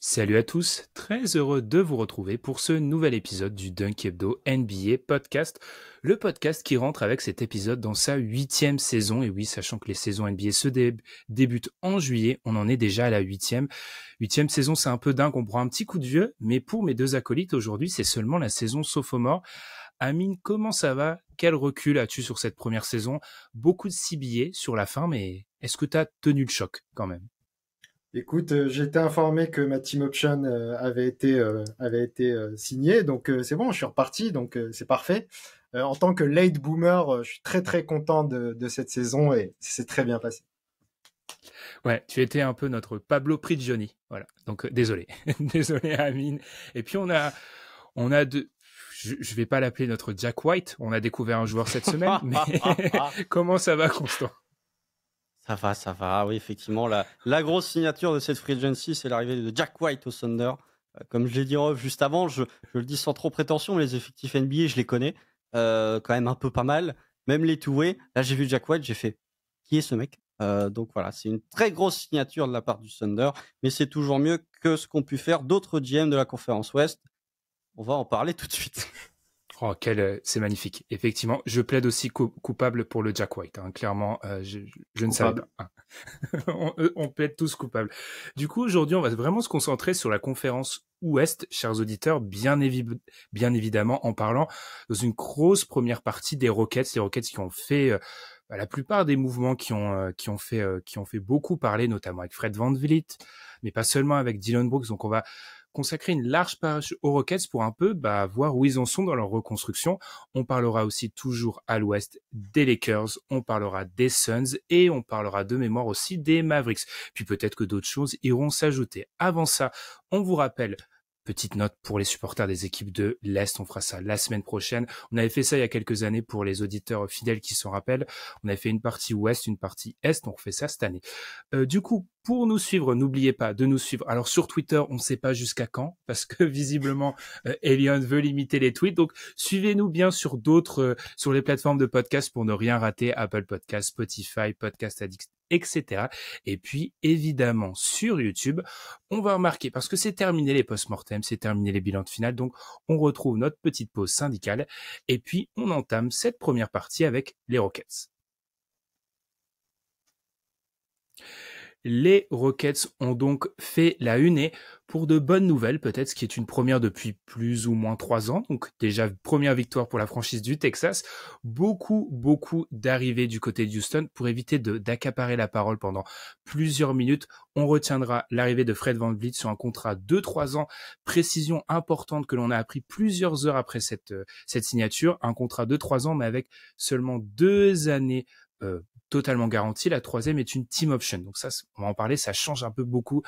Salut à tous, très heureux de vous retrouver pour ce nouvel épisode du Dunk Hebdo NBA podcast, le podcast qui rentre avec cet épisode dans sa 8e saison. Et oui, sachant que les saisons NBA débutent en juillet, on en est déjà à la 8e. 8e saison, c'est un peu dingue, on prend un petit coup de vieux, mais pour mes deux acolytes aujourd'hui, c'est seulement la saison sophomore. Amine, comment ça va? Quel recul as-tu sur cette première saison? Beaucoup de 6 billets sur la fin, mais est-ce que tu as tenu le choc quand même? Écoute, j'ai été informé que ma team option avait été signée, donc c'est bon, je suis reparti, donc c'est parfait. En tant que late boomer, je suis très très content de cette saison et c'est très bien passé. Ouais, tu étais un peu notre Pablo Prigioni. Voilà. Donc, désolé. Désolé, Amine. Et puis, on a deux. Je vais pas l'appeler notre Jack White. On a découvert un joueur cette semaine, mais comment ça va, Constant? Ça va. Oui, effectivement, la grosse signature de cette free agency, c'est l'arrivée de Jack White au Thunder. Comme je l'ai dit en off juste avant, je le dis sans trop prétention, mais les effectifs NBA, je les connais quand même un peu pas mal. Même les two-way. Là, j'ai vu Jack White, j'ai fait qui est ce mec? Donc voilà, c'est une très grosse signature de la part du Thunder, mais c'est toujours mieux que ce qu'ont pu faire d'autres GM de la conférence Ouest. On va en parler tout de suite. Oh, c'est magnifique. Effectivement, je plaide aussi coupable pour le Jack White. Hein. Clairement, je ne savais Coupable. pas. on plaide tous coupables. Du coup, aujourd'hui, on va vraiment se concentrer sur la conférence Ouest, chers auditeurs, bien évidemment, en parlant dans une grosse première partie des Rockets, les Rockets qui ont fait la plupart des mouvements qui ont fait beaucoup parler, notamment avec Fred VanVleet, mais pas seulement avec Dillon Brooks. Donc, on va consacrer une large page aux Rockets pour un peu voir où ils en sont dans leur reconstruction. On parlera aussi toujours à l'ouest des Lakers, on parlera des Suns et on parlera de mémoire aussi des Mavericks. Puis peut-être que d'autres choses iront s'ajouter. Avant ça, on vous rappelle, petite note pour les supporters des équipes de l'Est, on fera ça la semaine prochaine. On avait fait ça il y a quelques années pour les auditeurs fidèles qui s'en rappellent. On avait fait une partie Ouest, une partie Est, on refait ça cette année. Du coup, pour nous suivre, n'oubliez pas de nous suivre. Alors sur Twitter, on ne sait pas jusqu'à quand, parce que visiblement, Elion veut limiter les tweets. Donc suivez-nous bien sur sur les plateformes de podcast pour ne rien rater, Apple Podcast, Spotify, Podcast Addict, etc. Et puis, évidemment, sur YouTube, on va remarquer, parce que c'est terminé les post-mortem, c'est terminé les bilans de finale, donc on retrouve notre petite pause syndicale, et puis on entame cette première partie avec les Rockets. Les Rockets ont donc fait la une et pour de bonnes nouvelles, peut-être ce qui est une première depuis plus ou moins 3 ans. Donc déjà première victoire pour la franchise du Texas. Beaucoup d'arrivées du côté de Houston pour éviter d'accaparer la parole pendant plusieurs minutes. On retiendra l'arrivée de Fred VanVleet sur un contrat de 3 ans. Précision importante que l'on a appris plusieurs heures après cette signature. Un contrat de 3 ans mais avec seulement 2 années totalement garantie. La troisième est une team option. Donc ça, on va en parler, ça change un peu beaucoup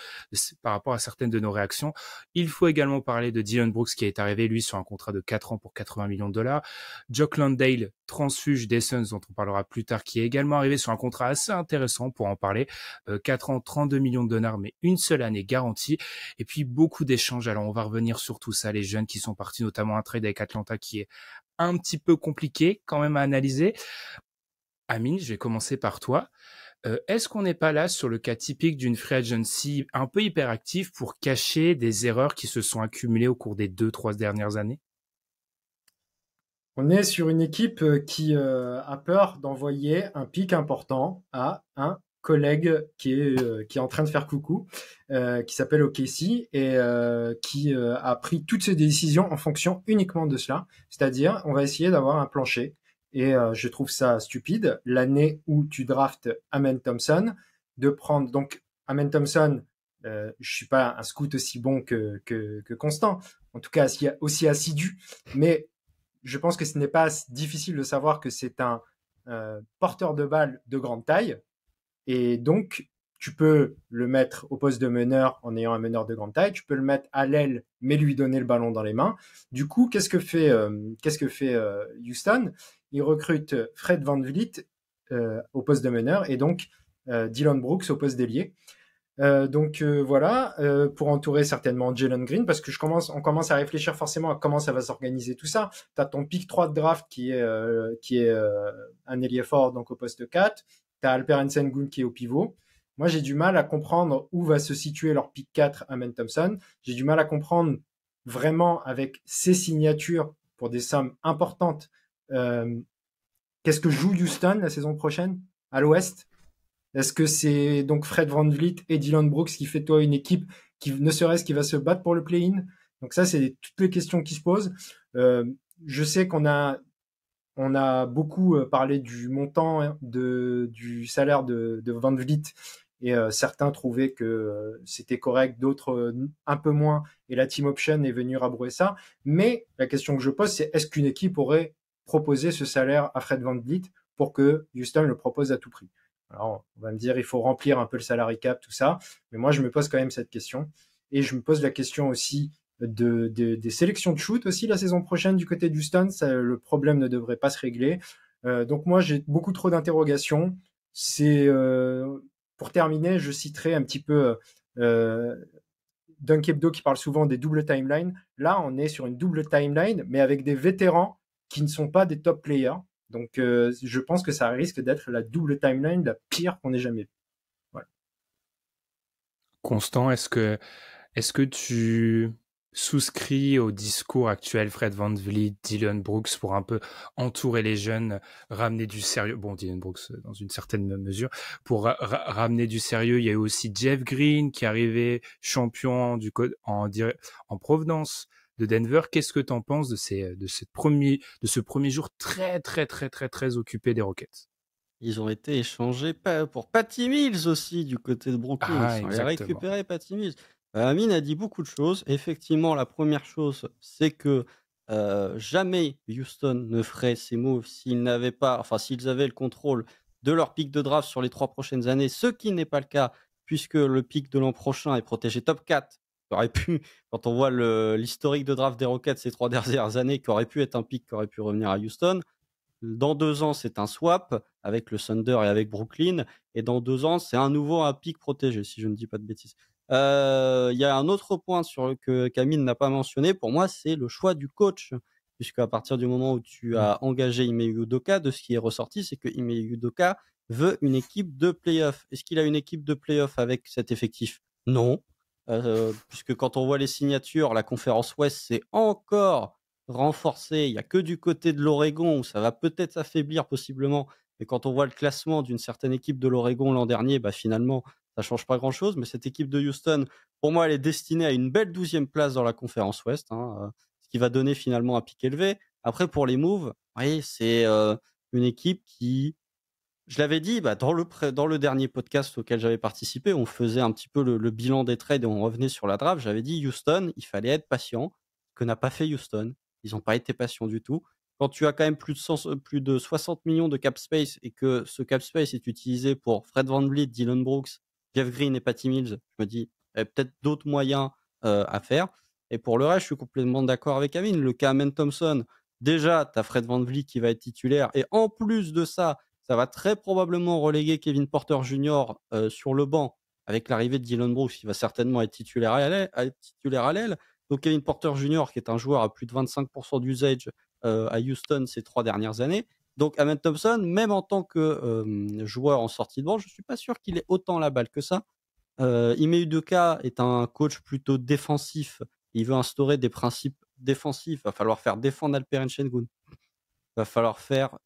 par rapport à certaines de nos réactions. Il faut également parler de Dillon Brooks qui est arrivé, lui, sur un contrat de 4 ans pour 80 millions de dollars. Jock Landale, transfuge des Suns, dont on parlera plus tard, qui est également arrivé sur un contrat assez intéressant pour en parler. 4 ans, 32 millions de dollars, mais une seule année garantie. Et puis beaucoup d'échanges. Alors on va revenir sur tout ça, les jeunes qui sont partis, notamment un trade avec Atlanta qui est un petit peu compliqué quand même à analyser. Amine, je vais commencer par toi. Est-ce qu'on n'est pas là sur le cas typique d'une free agency un peu hyperactive pour cacher des erreurs qui se sont accumulées au cours des 2-3 dernières années? On est sur une équipe qui a peur d'envoyer un pic important à un collègue qui est en train de faire coucou, qui s'appelle OKC et qui a pris toutes ses décisions en fonction uniquement de cela. C'est-à-dire, on va essayer d'avoir un plancher. Et je trouve ça stupide, l'année où tu draftes Amen Thompson, de prendre donc Amen Thompson. Je suis pas un scout aussi bon que Constant, en tout cas aussi assidu, mais je pense que ce n'est pas difficile de savoir que c'est un porteur de balle de grande taille. Et donc, tu peux le mettre au poste de meneur en ayant un meneur de grande taille. Tu peux le mettre à l'aile, mais lui donner le ballon dans les mains. Du coup, qu'est-ce que fait Houston? Il recrute Fred VanVleet au poste de meneur et donc Dillon Brooks au poste d'ailier. Voilà, pour entourer certainement Jalen Green, parce que on commence à réfléchir forcément à comment ça va s'organiser tout ça. Tu as ton pick 3 de draft qui est un ailier fort, donc au poste 4. Tu as Alperen Sengun qui est au pivot. Moi, j'ai du mal à comprendre où va se situer leur pick 4 Amen Thompson. J'ai du mal à comprendre vraiment avec ces signatures pour des sommes importantes. Qu'est-ce que joue Houston la saison prochaine à l'Ouest? Est-ce que c'est donc Fred VanVleet et Dillon Brooks qui fait toi une équipe qui ne serait-ce qui va se battre pour le play-in? Donc ça, c'est toutes les questions qui se posent. Je sais qu'on a beaucoup parlé du montant du salaire de VanVleet et certains trouvaient que c'était correct, d'autres un peu moins, et la team option est venue rabrouer ça. Mais la question que je pose, c'est est-ce qu'une équipe aurait proposé ce salaire à Fred VanVleet pour que Houston le propose à tout prix? Alors, on va me dire, il faut remplir un peu le salary cap, tout ça. Mais moi, je me pose quand même cette question. Et je me pose la question aussi des sélections de shoot aussi la saison prochaine du côté d'Houston. Le problème ne devrait pas se régler. Donc moi, j'ai beaucoup trop d'interrogations. Pour terminer, je citerai un petit peu Dunk Hebdo qui parle souvent des doubles timelines. Là, on est sur une double timeline, mais avec des vétérans qui ne sont pas des top players. Donc, je pense que ça risque d'être la double timeline la pire qu'on ait jamais vue. Voilà. Constant, est-ce que tu souscris au discours actuel Fred VanVleet, Dillon Brooks pour un peu entourer les jeunes, ramener du sérieux, bon Dillon Brooks dans une certaine mesure, pour ramener du sérieux. Il y a eu aussi Jeff Green qui est arrivé champion en provenance de Denver. Qu'est-ce que tu en penses de ce premier jour très très très très très occupé des Rockets? Ils ont été échangés pour Patty Mills aussi du côté de Brooklyn. Ils sont allés récupérer Patty Mills. Amine a dit beaucoup de choses. Effectivement, la première chose, c'est que jamais Houston ne ferait ces moves s'ils avaient le contrôle de leur pick de draft sur les 3 prochaines années, ce qui n'est pas le cas puisque le pick de l'an prochain est protégé top 4. Aurait pu, quand on voit l'historique de draft des Rockets ces 3 dernières années, qui aurait pu être un pick qui aurait pu revenir à Houston. Dans 2 ans, c'est un swap avec le Thunder et avec Brooklyn. Et dans 2 ans, c'est un pick protégé, si je ne dis pas de bêtises. Il y a un autre point que Camille n'a pas mentionné. Pour moi, c'est le choix du coach. Puisqu'à partir du moment où tu as engagé Ime Udoka, de ce qui est ressorti, c'est que Ime Udoka veut une équipe de play-off. Est-ce qu'il a une équipe de play-off avec cet effectif? Non. Puisque quand on voit les signatures, la conférence Ouest, c'est encore renforcé. Il n'y a que du côté de l'Oregon où ça va peut-être s'affaiblir possiblement. Mais quand on voit le classement d'une certaine équipe de l'Oregon l'an dernier, finalement, ça change pas grand-chose. Mais cette équipe de Houston, pour moi, elle est destinée à une belle 12e place dans la conférence Ouest, ce qui va donner finalement un pic élevé. Après, pour les moves, oui, c'est une équipe qui, je l'avais dit, dans le dernier podcast auquel j'avais participé, on faisait un petit peu le bilan des trades et on revenait sur la draft. J'avais dit Houston, il fallait être patient, ce que n'a pas fait Houston. Ils n'ont pas été patients du tout. Quand tu as quand même plus de 60 millions de cap space et que ce cap space est utilisé pour Fred VanVleet, Dillon Brooks, Jeff Green et Patty Mills, je me dis, il y a peut-être d'autres moyens à faire. Et pour le reste, je suis complètement d'accord avec Amine. Le cas Amen Thompson, déjà, tu as Fred VanVleet qui va être titulaire. Et en plus de ça, ça va très probablement reléguer Kevin Porter Jr. Sur le banc avec l'arrivée de Dillon Brooks, qui va certainement être titulaire à l'aile. Donc Kevin Porter Jr., qui est un joueur à plus de 25% d'usage à Houston ces 3 dernières années. Donc Amen Thompson, même en tant que joueur en sortie de banc, je ne suis pas sûr qu'il ait autant la balle que ça. Ime Udoka est un coach plutôt défensif. Il veut instaurer des principes défensifs. Il va falloir faire défendre Alperen Sengun. Il va falloir faire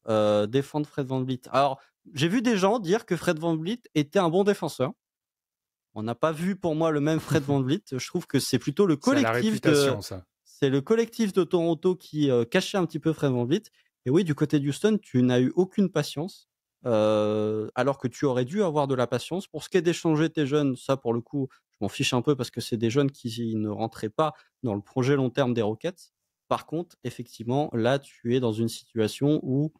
défendre Fred VanVleet. Alors, j'ai vu des gens dire que Fred VanVleet était un bon défenseur. On n'a pas vu pour moi le même Fred VanVleet. Je trouve que c'est plutôt le collectif c'est le collectif de Toronto qui cachait un petit peu Fred VanVleet. Et oui, du côté de Houston, tu n'as eu aucune patience, alors que tu aurais dû avoir de la patience. Pour ce qui est d'échanger tes jeunes, ça pour le coup, je m'en fiche un peu parce que c'est des jeunes qui ne rentraient pas dans le projet long terme des Rockets. Par contre, effectivement, là, tu es dans une situation où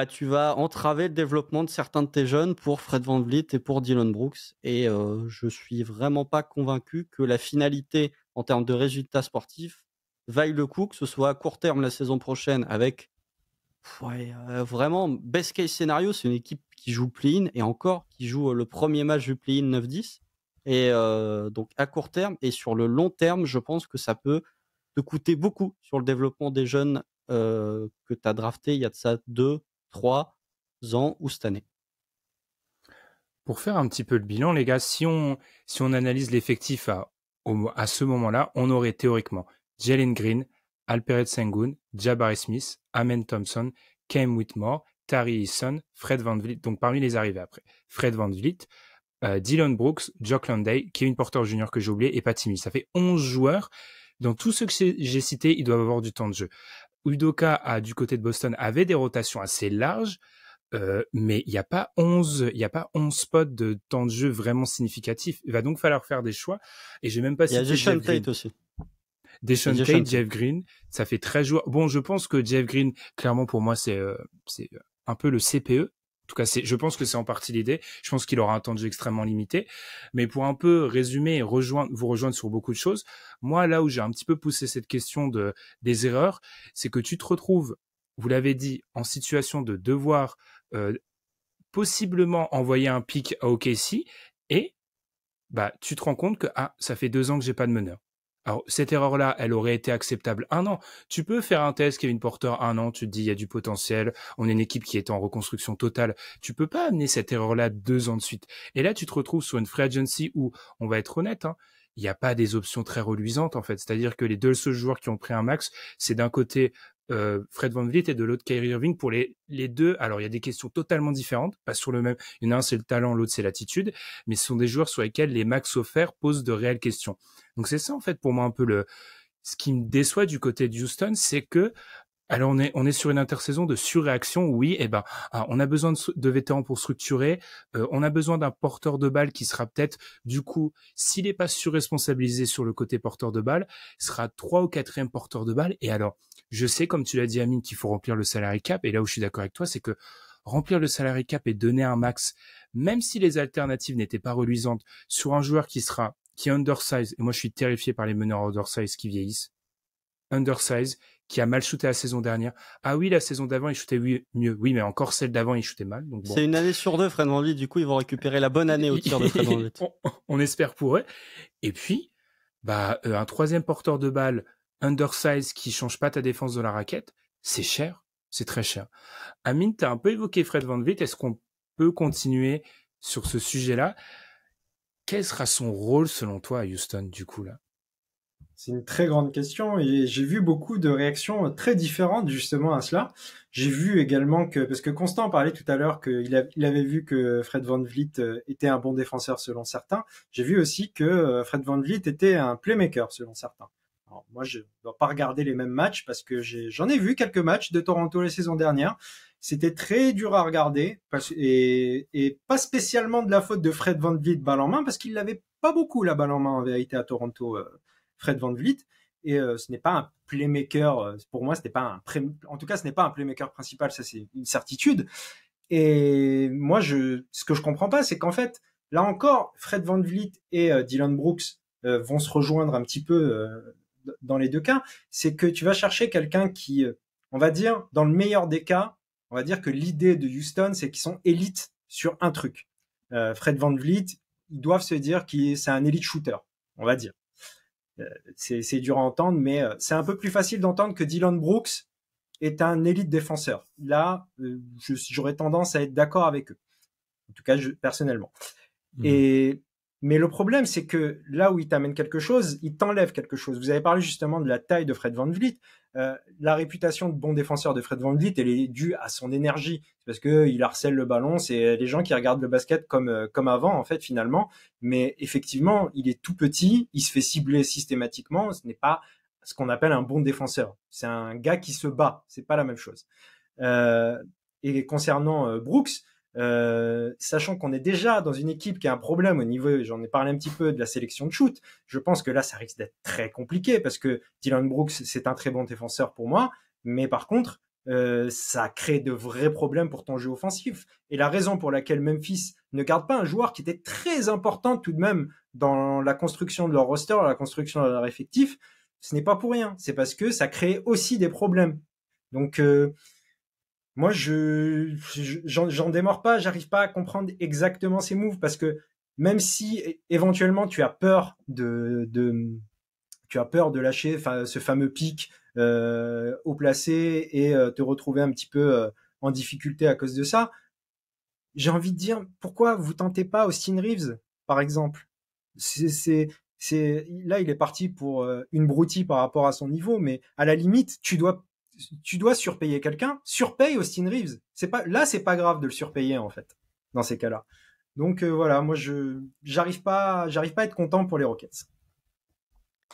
tu vas entraver le développement de certains de tes jeunes pour Fred VanVleet et pour Dillon Brooks. Et je suis vraiment pas convaincu que la finalité en termes de résultats sportifs vaille le coup, que ce soit à court terme la saison prochaine avec vraiment best case scénario, c'est une équipe qui joue play-in et encore qui joue le premier match du play-in 9-10. Et donc à court terme et sur le long terme, je pense que ça peut te coûter beaucoup sur le développement des jeunes que tu as drafté il y a de ça 2-3 ans ou cette année. Pour faire un petit peu le bilan, les gars, si on analyse l'effectif à ce moment-là, on aurait théoriquement Jalen Green, Alperen Sengun, Jabari Smith, Amen Thompson, Cam Whitmore, Tari Eason, Fred VanVleet, donc parmi les arrivés après, Fred VanVleet, Dylan Brooks, Jock Landale, Kevin Porter Jr. que j'ai oublié et Patty Mills. Ça fait 11 joueurs. Dans tous ceux que j'ai cités, ils doivent avoir du temps de jeu. Udoka, du côté de Boston, avait des rotations assez larges, mais il n'y a pas 11 spots de temps de jeu vraiment significatifs. Il va donc falloir faire des choix. Et j'ai même pas cité Jason Tate aussi. Deshaun Tate, Jeff Green, ça fait 13 joueurs. Bon, je pense que Jeff Green, clairement pour moi, c'est un peu le CPE. En tout cas, je pense que c'est en partie l'idée. Je pense qu'il aura un temps de jeu extrêmement limité. Mais pour un peu résumer et vous rejoindre sur beaucoup de choses, moi, là où j'ai un petit peu poussé cette question des erreurs, c'est que tu te retrouves, vous l'avez dit, en situation de devoir possiblement envoyer un pick à OKC et tu te rends compte que ça fait 2 ans que j'ai pas de meneur. Alors, cette erreur-là, elle aurait été acceptable 1 an. Tu peux faire un test, Kevin Porter, 1 an, tu te dis, il y a du potentiel, on est une équipe qui est en reconstruction totale. Tu peux pas amener cette erreur-là 2 ans de suite. Et là, tu te retrouves sur une free agency où, on va être honnête, il n'y a pas des options très reluisantes, en fait. C'est-à-dire que les 2 seuls joueurs qui ont pris un max, c'est d'un côté Fred VanVleet et de l'autre Kyrie Irving. Pour les 2, alors il y a des questions totalement différentes, pas sur le même. Il y en a un c'est le talent, l'autre c'est l'attitude, mais ce sont des joueurs sur lesquels les max offerts posent de réelles questions. Donc c'est ça en fait pour moi un peu ce qui me déçoit du côté de Houston, c'est que alors on est sur une intersaison de surréaction. Oui, on a besoin de vétérans pour structurer. On a besoin d'un porteur de balle qui sera peut-être, du coup, s'il n'est pas surresponsabilisé sur le côté porteur de balle, sera 3 ou 4e porteur de balle. Et alors, je sais, comme tu l'as dit, Amine, qu'il faut remplir le salary cap. Et là où je suis d'accord avec toi, c'est que remplir le salary cap et donner un max, même si les alternatives n'étaient pas reluisantes, sur un joueur qui est undersize. Et moi, je suis terrifié par les meneurs undersize qui vieillissent. Undersize, qui a mal shooté la saison dernière. Ah oui, la saison d'avant, il shootait mieux. Oui, mais encore celle d'avant, il shootait mal. Donc bon. C'est une année sur 2, Fred VanVleet. Du coup, ils vont récupérer la bonne année au tir de Fred VanVleet. on espère pour eux. Et puis, un 3e porteur de balle undersize qui change pas ta défense de la raquette, c'est cher. C'est très cher. Amine, tu as un peu évoqué Fred VanVleet. Est-ce qu'on peut continuer sur ce sujet-là? Quel sera son rôle, selon toi, à Houston, du coup, là? C'est une très grande question et j'ai vu beaucoup de réactions très différentes justement à cela. J'ai vu également parce que Constant parlait tout à l'heure qu'il avait vu que Fred VanVleet était un bon défenseur selon certains. J'ai vu aussi que Fred VanVleet était un playmaker selon certains. Alors, moi, je ne dois pas regarder les mêmes matchs parce que j'en ai vu quelques matchs de Toronto les saisons dernières. C'était très dur à regarder et pas spécialement de la faute de Fred VanVleet balle en main parce qu'il n'avait pas beaucoup la balle en main en vérité à Toronto. Fred VanVleet et ce n'est pas un playmaker pour moi en tout cas ce n'est pas un playmaker principal, ça c'est une certitude. Et moi ce que je comprends pas, c'est qu'en fait là encore Fred VanVleet et Dylan Brooks vont se rejoindre un petit peu dans les 2 cas. C'est que tu vas chercher quelqu'un qui on va dire dans le meilleur des cas, on va dire que l'idée de Houston c'est qu'ils sont élites sur un truc. Fred VanVleet, ils doivent se dire que c'est un élite shooter, on va dire. C'est dur à entendre, mais c'est un peu plus facile d'entendre que Dylan Brooks est un élite défenseur. Là, j'aurais tendance à être d'accord avec eux. En tout cas, personnellement. Mais le problème, c'est que là où il t'amène quelque chose, il t'enlève quelque chose. Vous avez parlé justement de la taille de Fred VanVleet. La réputation de bon défenseur de Fred VanVleet, elle est due à son énergie. C'est parce qu'il harcèle le ballon. C'est les gens qui regardent le basket comme avant, en fait, finalement. Mais effectivement, il est tout petit. Il se fait cibler systématiquement. Ce n'est pas ce qu'on appelle un bon défenseur. C'est un gars qui se bat. C'est pas la même chose. Et concernant Brooks, sachant qu'on est déjà dans une équipe qui a un problème au niveau, j'en ai parlé un petit peu de la sélection de shoot, je pense que là ça risque d'être très compliqué parce que Dylan Brooks c'est un très bon défenseur pour moi, mais par contre ça crée de vrais problèmes pour ton jeu offensif. Et la raison pour laquelle Memphis ne garde pas un joueur qui était très important tout de même dans la construction de leur roster, la construction de leur effectif, ce n'est pas pour rien, c'est parce que ça crée aussi des problèmes. Donc moi, j'en démords pas, j'arrive pas à comprendre exactement ces moves parce que même si éventuellement tu as peur de lâcher ce fameux pic haut placé et te retrouver un petit peu en difficulté à cause de ça, j'ai envie de dire, pourquoi vous tentez pas Austin Reeves, par exemple? Là, il est parti pour une broutille par rapport à son niveau, mais à la limite, tu dois surpayer quelqu'un, surpaye Austin Reeves. C'est pas grave de le surpayer, en fait, dans ces cas-là. Donc, voilà, moi, j'arrive pas à être content pour les Rockets.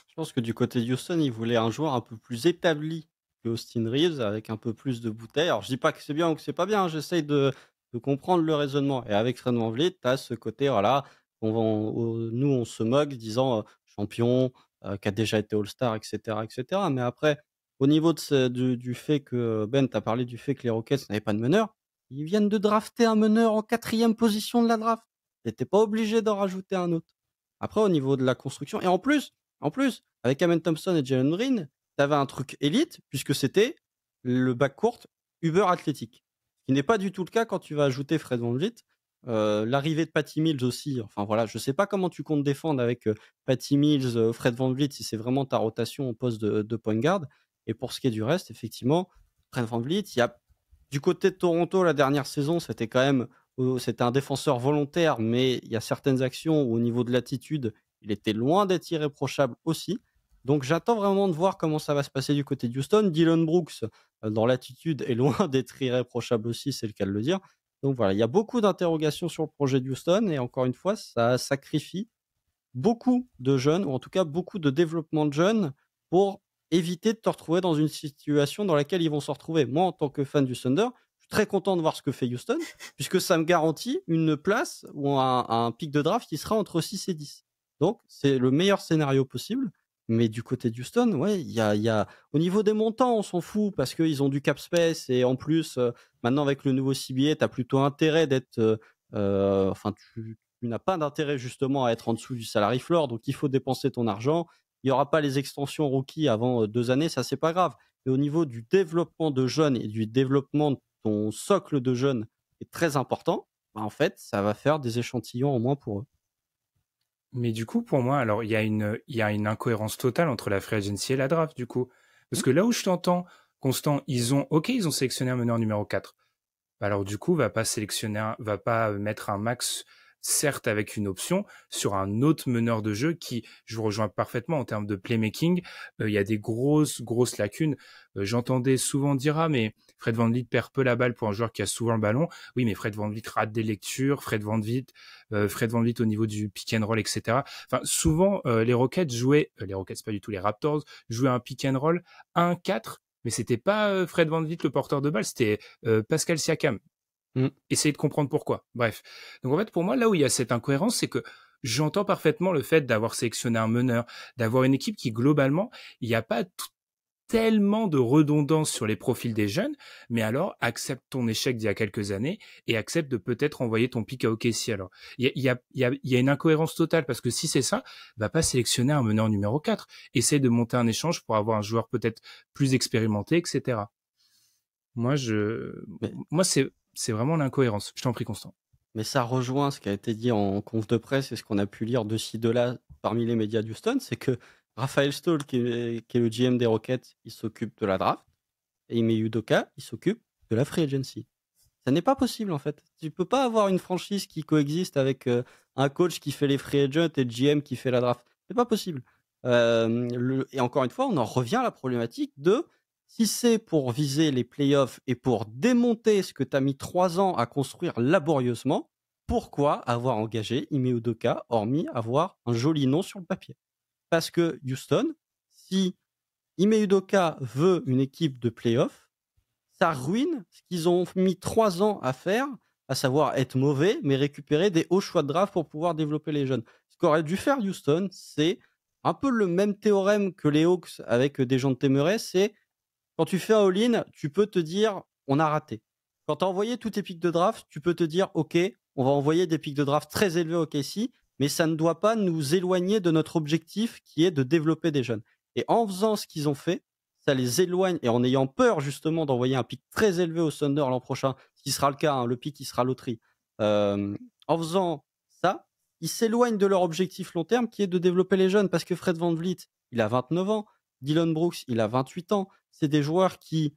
Je pense que du côté de Houston, ils voulaient un joueur un peu plus établi que Austin Reeves, avec un peu plus de bouteilles. Alors, je dis pas que c'est bien ou que c'est pas bien, hein, j'essaye de comprendre le raisonnement. Et avec Fred VanVleet, tu as ce côté, voilà, nous, on se moque, disant champion, qui a déjà été All-Star, etc., etc. Mais après, au niveau du fait que, Ben, tu as parlé du fait que les Rockets n'avaient pas de meneur, ils viennent de drafter un meneur en 4e position de la draft. Ils n'étaient pas obligés d'en rajouter un autre. Après, au niveau de la construction, et en plus, avec Amen Thompson et Jalen Green, tu avais un truc élite, puisque c'était le backcourt uber athlétique. Ce qui n'est pas du tout le cas quand tu vas ajouter Fred VanVleet. L'arrivée de Patty Mills aussi. Enfin voilà, je ne sais pas comment tu comptes défendre avec Patty Mills, Fred VanVleet, si c'est vraiment ta rotation au poste de point guard. Et pour ce qui est du reste, effectivement, Fred VanVleet, il y a du côté de Toronto la dernière saison, c'était quand même c'était un défenseur volontaire, mais il y a certaines actions où, au niveau de l'attitude, il était loin d'être irréprochable aussi. Donc j'attends vraiment de voir comment ça va se passer du côté de Houston. Dillon Brooks, dans l'attitude, est loin d'être irréprochable aussi, c'est le cas de le dire. Donc voilà, il y a beaucoup d'interrogations sur le projet de Houston, et encore une fois, ça sacrifie beaucoup de jeunes, ou en tout cas beaucoup de développement de jeunes, pour éviter de te retrouver dans une situation dans laquelle ils vont se retrouver. Moi, en tant que fan du Thunder, je suis très content de voir ce que fait Houston, puisque ça me garantit une place ou un pic de draft qui sera entre 6 et 10. Donc, c'est le meilleur scénario possible. Mais du côté de Houston, ouais, il y a au niveau des montants, on s'en fout parce qu'ils ont du cap space, et en plus, maintenant avec le nouveau CBA, tu as plutôt intérêt d'être, tu n'as pas d'intérêt justement à être en dessous du salary floor, donc il faut dépenser ton argent. Il n'y aura pas les extensions rookie avant 2 années, ça c'est pas grave. Mais au niveau du développement de jeunes et du développement de ton socle de jeunes est très important, bah, en fait, ça va faire des échantillons en moins pour eux. Mais du coup, pour moi, alors, il y a une incohérence totale entre la free agency et la draft, du coup. Parce que là où je t'entends, Constant, ils ont sélectionné un meneur numéro 4. Alors, du coup, va pas mettre un max, certes avec une option, sur un autre meneur de jeu qui, je vous rejoins parfaitement en termes de playmaking, il y a des grosses lacunes. J'entendais souvent dire, mais Fred VanVleet perd peu la balle pour un joueur qui a souvent le ballon. Oui, mais Fred VanVleet rate des lectures, Fred VanVleet au niveau du pick and roll, etc. Enfin, souvent, les Rockets, pas du tout, les Raptors jouaient un pick and roll 1-4, mais c'était pas Fred VanVleet le porteur de balle, c'était Pascal Siakam. Essayez de comprendre pourquoi. Bref. Donc en fait, pour moi, là où il y a cette incohérence, c'est que j'entends parfaitement le fait d'avoir sélectionné un meneur, d'avoir une équipe qui, globalement, il n'y a pas tellement de redondance sur les profils des jeunes, mais alors accepte ton échec d'il y a quelques années et accepte de peut-être envoyer ton pic à OKC. Alors, il y a une incohérence totale, parce que si c'est ça, va pas sélectionner un meneur numéro 4. Essaye de monter un échange pour avoir un joueur peut-être plus expérimenté, etc. Moi, c'est vraiment l'incohérence. Je t'en prie, Constant. Mais ça rejoint ce qui a été dit en conf de presse et ce qu'on a pu lire de ci, de là parmi les médias d'Houston, c'est que Raphaël Stoll, qui est le GM des Rockets, il s'occupe de la draft, et Ime Udoka, il s'occupe de la free agency. Ça n'est pas possible, en fait. Tu peux pas avoir une franchise qui coexiste avec un coach qui fait les free agents et le GM qui fait la draft. C'est pas possible. Et encore une fois, on en revient à la problématique de si c'est pour viser les playoffs et pour démonter ce que tu as mis 3 ans à construire laborieusement, pourquoi avoir engagé Ime Udoka, hormis avoir un joli nom sur le papier? Parce que Houston, si Ime Udoka veut une équipe de playoffs, ça ruine ce qu'ils ont mis 3 ans à faire, à savoir être mauvais, mais récupérer des hauts choix de draft pour pouvoir développer les jeunes. Ce qu'aurait dû faire Houston, c'est un peu le même théorème que les Hawks avec Dejounte Murray, c'est quand tu fais un all-in, tu peux te dire on a raté. Quand tu as envoyé tous tes pics de draft, tu peux te dire ok, on va envoyer des pics de draft très élevés au KC, mais ça ne doit pas nous éloigner de notre objectif qui est de développer des jeunes. Et en faisant ce qu'ils ont fait, ça les éloigne, et en ayant peur justement d'envoyer un pic très élevé au Thunder l'an prochain, ce qui sera le cas, hein, le pic qui sera loterie, en faisant ça, ils s'éloignent de leur objectif long terme qui est de développer les jeunes, parce que Fred VanVleet, il a 29 ans, Dillon Brooks, il a 28 ans, c'est des joueurs qui,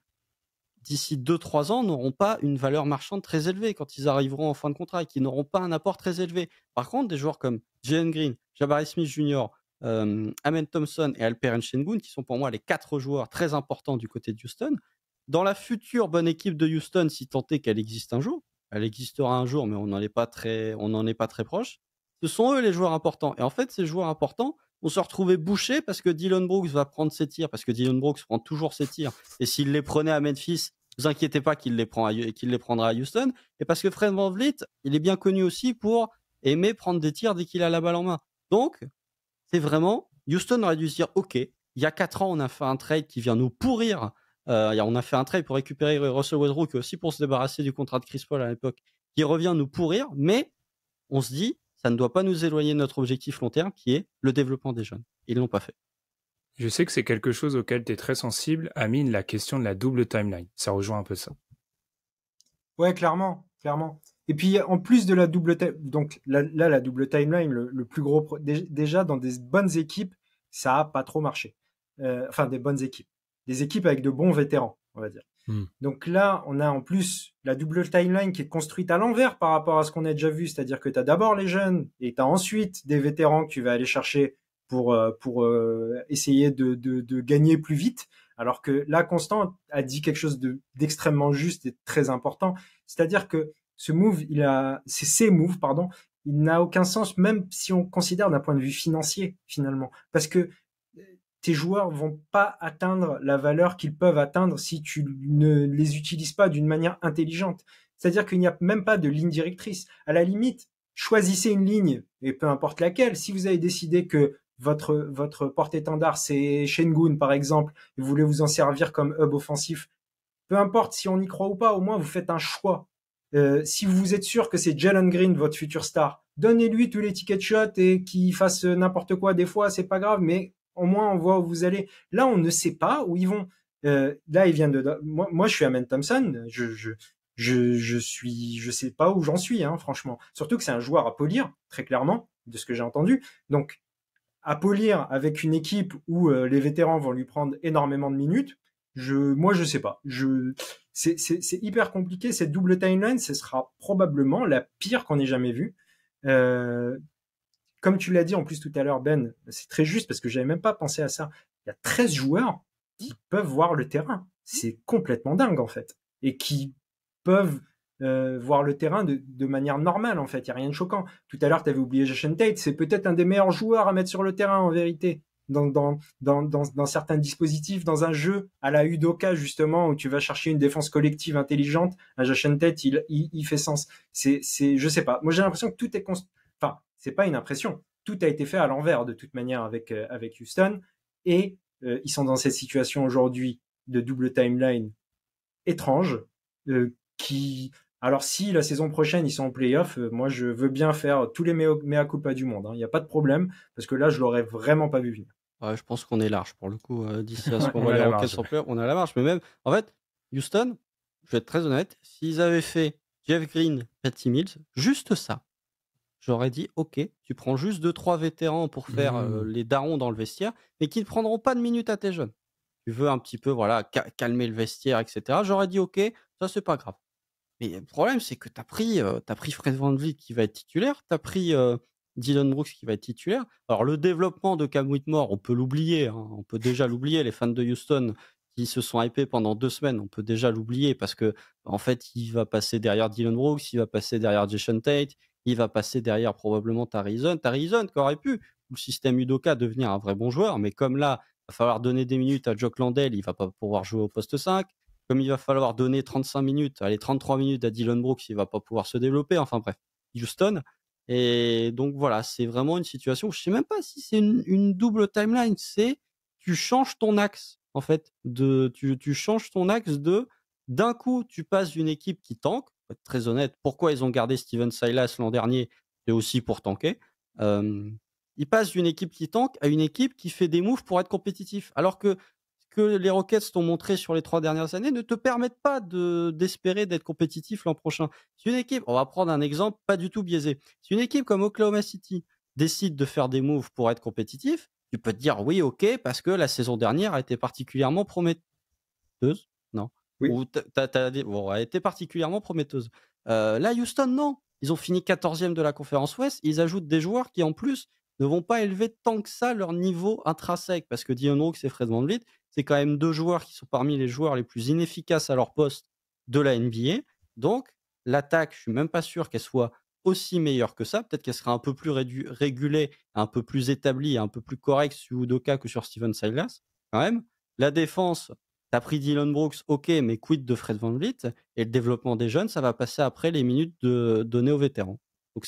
d'ici 2-3 ans, n'auront pas une valeur marchande très élevée quand ils arriveront en fin de contrat et qui n'auront pas un apport très élevé. Par contre, des joueurs comme Jalen Green, Jabari Smith Jr., Amen Thompson et Alperen Sengun, qui sont pour moi les 4 joueurs très importants du côté de Houston, dans la future bonne équipe de Houston, si tant est qu'elle existe un jour, elle existera un jour, mais on n'en est pas très proche, ce sont eux les joueurs importants. Et en fait, ces joueurs importants vont se retrouver bouchés parce que Dillon Brooks va prendre ses tirs, parce que Dillon Brooks prend toujours ses tirs. Et s'il les prenait à Memphis, ne vous inquiétez pas qu'il les prendra à Houston. Et parce que Fred VanVleet, il est bien connu aussi pour aimer prendre des tirs dès qu'il a la balle en main. Donc, c'est vraiment, Houston aurait dû se dire, OK, il y a 4 ans, on a fait un trade qui vient nous pourrir. On a fait un trade pour récupérer Russell Westbrook et aussi pour se débarrasser du contrat de Chris Paul à l'époque, qui revient nous pourrir, mais on se dit, ça ne doit pas nous éloigner de notre objectif long terme, qui est le développement des jeunes. Ils ne l'ont pas fait. Je sais que c'est quelque chose auquel tu es très sensible, Amine, la question de la double timeline. Ça rejoint un peu ça. Ouais, clairement. Et puis, en plus de la double donc la double timeline, le plus gros, déjà dans des bonnes équipes, ça a pas trop marché. Enfin, des bonnes équipes. Des équipes avec de bons vétérans, on va dire. Donc là, on a en plus la double timeline qui est construite à l'envers par rapport à ce qu'on a déjà vu, c'est-à-dire que tu as d'abord les jeunes et tu as ensuite des vétérans que tu vas aller chercher pour essayer de gagner plus vite, alors que là, Constant a dit quelque chose d'extrêmement juste et très important, c'est-à-dire que ces moves, il n'a aucun sens, même si on considère d'un point de vue financier, finalement, parce que tes joueurs vont pas atteindre la valeur qu'ils peuvent atteindre si tu ne les utilises pas d'une manière intelligente. C'est-à-dire qu'il n'y a même pas de ligne directrice. À la limite, choisissez une ligne, et peu importe laquelle. Si vous avez décidé que votre porte-étendard, c'est Sengun, par exemple, et vous voulez vous en servir comme hub offensif, peu importe si on y croit ou pas, au moins vous faites un choix. Si vous êtes sûr que c'est Jalen Green, votre futur star, donnez-lui tous les tickets de shot et qu'il fasse n'importe quoi. Des fois, c'est pas grave, mais au moins on voit où vous allez. Là, on ne sait pas où ils vont. Là, il vient de. Moi, je suis Amen Thompson. Je sais pas où j'en suis, hein, franchement. Surtout que c'est un joueur à polir, très clairement, de ce que j'ai entendu. Donc, à polir avec une équipe où les vétérans vont lui prendre énormément de minutes. Moi, je sais pas. C'est hyper compliqué. Cette double timeline, ce sera probablement la pire qu'on ait jamais vue. Comme tu l'as dit en plus tout à l'heure, Ben, c'est très juste parce que j'avais même pas pensé à ça. Il y a 13 joueurs qui peuvent voir le terrain. C'est complètement dingue, en fait. Et qui peuvent voir le terrain de manière normale, en fait. Il n'y a rien de choquant. Tout à l'heure, tu avais oublié Jason Tate. C'est peut-être un des meilleurs joueurs à mettre sur le terrain, en vérité. Dans certains dispositifs, dans un jeu à la Udoka, justement, où tu vas chercher une défense collective intelligente, un Jason Tate, il fait sens. Je sais pas. Moi, j'ai l'impression que tout est enfin, c'est pas une impression. Tout a été fait à l'envers, de toute manière, avec Houston. Et ils sont dans cette situation aujourd'hui de double timeline étrange, alors si la saison prochaine ils sont en play-off, moi je veux bien faire tous les mea culpa du monde, hein. Il n'y a pas de problème, parce que là je l'aurais vraiment pas vu venir. Ouais, je pense qu'on est large pour le coup. D'ici à ce qu'on voit les Rockets en play-off, on a la marge. Mais même, en fait, Houston, je vais être très honnête, s'ils avaient fait Jeff Green, Patty Mills, juste ça, j'aurais dit, ok, tu prends juste 2-3 vétérans pour faire les darons dans le vestiaire, mais qui ne prendront pas de minutes à tes jeunes. Tu veux un petit peu calmer le vestiaire, etc. J'aurais dit, ok, ça c'est pas grave. Mais le problème, c'est que tu as pris Fred VanVleet qui va être titulaire, tu as pris Dillon Brooks qui va être titulaire. Alors le développement de Cam Whitmore, on peut l'oublier, hein, on peut déjà l'oublier. Les fans de Houston qui se sont hypés pendant 2 semaines, on peut déjà l'oublier parce que en fait, il va passer derrière Dillon Brooks, il va passer derrière Jason Tate, il va passer derrière probablement Tari Eason qui aurait pu, le système Udoka, devenir un vrai bon joueur, mais comme là, il va falloir donner des minutes à Jock Landale, il va pas pouvoir jouer au poste 5. Comme il va falloir donner 35 minutes, 33 minutes à Dillon Brooks, il va pas pouvoir se développer. Enfin bref, Houston. Et donc voilà, c'est vraiment une situation, je sais même pas si c'est une double timeline, c'est tu changes ton axe, en fait. Tu changes ton axe d'un coup, tu passes d'une équipe qui tank, pour être très honnête, pourquoi ils ont gardé Steven Silas l'an dernier, c'est aussi pour tanker. Ils passent d'une équipe qui tank à une équipe qui fait des moves pour être compétitif. Alors que les Rockets t'ont montré sur les 3 dernières années ne te permettent pas d'espérer d'être compétitif l'an prochain. Si une équipe, on va prendre un exemple pas du tout biaisé, si une équipe comme Oklahoma City décide de faire des moves pour être compétitif, tu peux te dire oui, ok, parce que la saison dernière a été particulièrement prometteuse. Non. Oui. où elle était particulièrement prometteuse. Là, Houston, non. Ils ont fini 14e de la conférence Ouest. Ils ajoutent des joueurs qui, en plus, ne vont pas élever tant que ça leur niveau intrinsèque. Parce que Dillon Brooks et Fred VanVleet, c'est quand même 2 joueurs qui sont parmi les joueurs les plus inefficaces à leur poste de la NBA. Donc, l'attaque, je suis même pas sûr qu'elle soit aussi meilleure que ça. Peut-être qu'elle sera un peu plus régulée, un peu plus établie, un peu plus correcte sur Udoka que sur Steven Silas, quand même. La défense, t'as pris Dillon Brooks, ok, mais quid de Fred VanVleet? Et le développement des jeunes, ça va passer après les minutes données aux vétérans. Donc,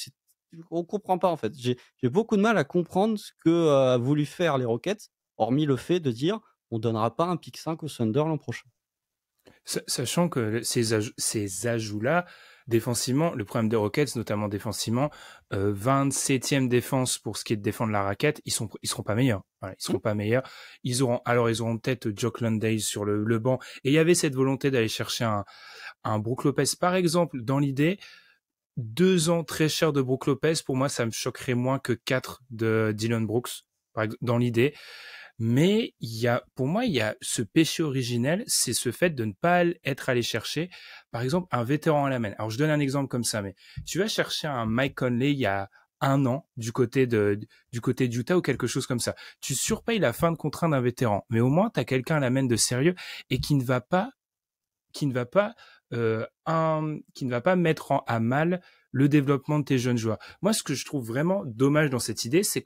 on comprend pas, en fait. J'ai beaucoup de mal à comprendre ce que a voulu faire les Rockets, hormis le fait de dire on donnera pas un pick 5 au Thunder l'an prochain. Sachant que ces ajouts-là, défensivement, le problème des Rockets, notamment défensivement, 27e défense pour ce qui est de défendre la raquette, ils seront pas meilleurs. Voilà, ils seront pas meilleurs. Ils auront peut-être Jock Landale sur le banc. Et il y avait cette volonté d'aller chercher un Brook Lopez, par exemple, dans l'idée. 2 ans très cher de Brook Lopez, pour moi, ça me choquerait moins que 4 de Dillon Brooks, par exemple, dans l'idée. Mais pour moi, il y a ce péché originel, c'est ce fait de ne pas être allé chercher, par exemple, un vétéran à la main. Alors, je donne un exemple comme ça, mais tu vas chercher un Mike Conley il y a 1 an du côté d'Utah ou quelque chose comme ça. Tu surpayes la fin de contrat d'un vétéran, mais au moins, tu as quelqu'un à la main de sérieux et qui ne va pas mettre à mal le développement de tes jeunes joueurs. Moi, ce que je trouve vraiment dommage dans cette idée, c'est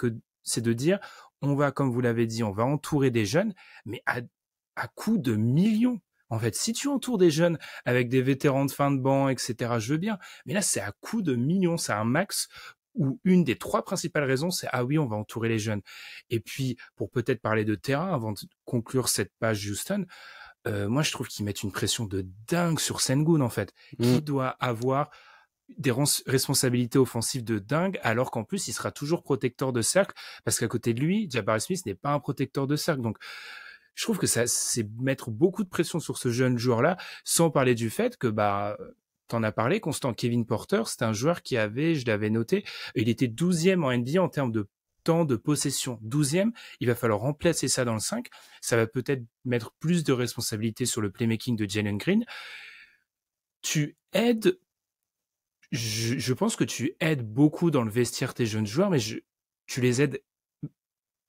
de dire, on va, comme vous l'avez dit, on va entourer des jeunes, mais à coût de millions. En fait, si tu entoures des jeunes avec des vétérans de fin de banc, etc., je veux bien. Mais là, c'est à coût de millions. C'est un max où une des 3 principales raisons, c'est ah oui, on va entourer les jeunes. Et puis, pour peut-être parler de terrain, avant de conclure cette page Houston, moi, je trouve qu'ils mettent une pression de dingue sur Sengun, en fait, qui doit avoir des responsabilités offensives de dingue, alors qu'en plus, il sera toujours protecteur de cercle, parce qu'à côté de lui, Jabari Smith n'est pas un protecteur de cercle. Donc, je trouve que ça, c'est mettre beaucoup de pression sur ce jeune joueur-là, sans parler du fait que, t'en as parlé, Constant, Kevin Porter, c'est un joueur qui je l'avais noté, il était 12e en NBA en termes de temps de possession, 12e, il va falloir remplacer ça dans le 5, ça va peut-être mettre plus de responsabilité sur le playmaking de Jalen Green. Tu aides, je pense que tu aides beaucoup dans le vestiaire tes jeunes joueurs, mais tu les aides,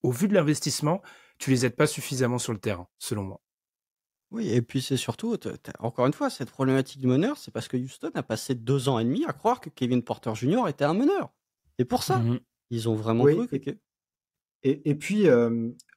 au vu de l'investissement, tu les aides pas suffisamment sur le terrain, selon moi. Oui, et puis c'est surtout, encore une fois, cette problématique de meneur, c'est parce que Houston a passé 2 ans et demi à croire que Kevin Porter Jr. était un meneur. Et pour ça, ils ont vraiment cru que... Et puis,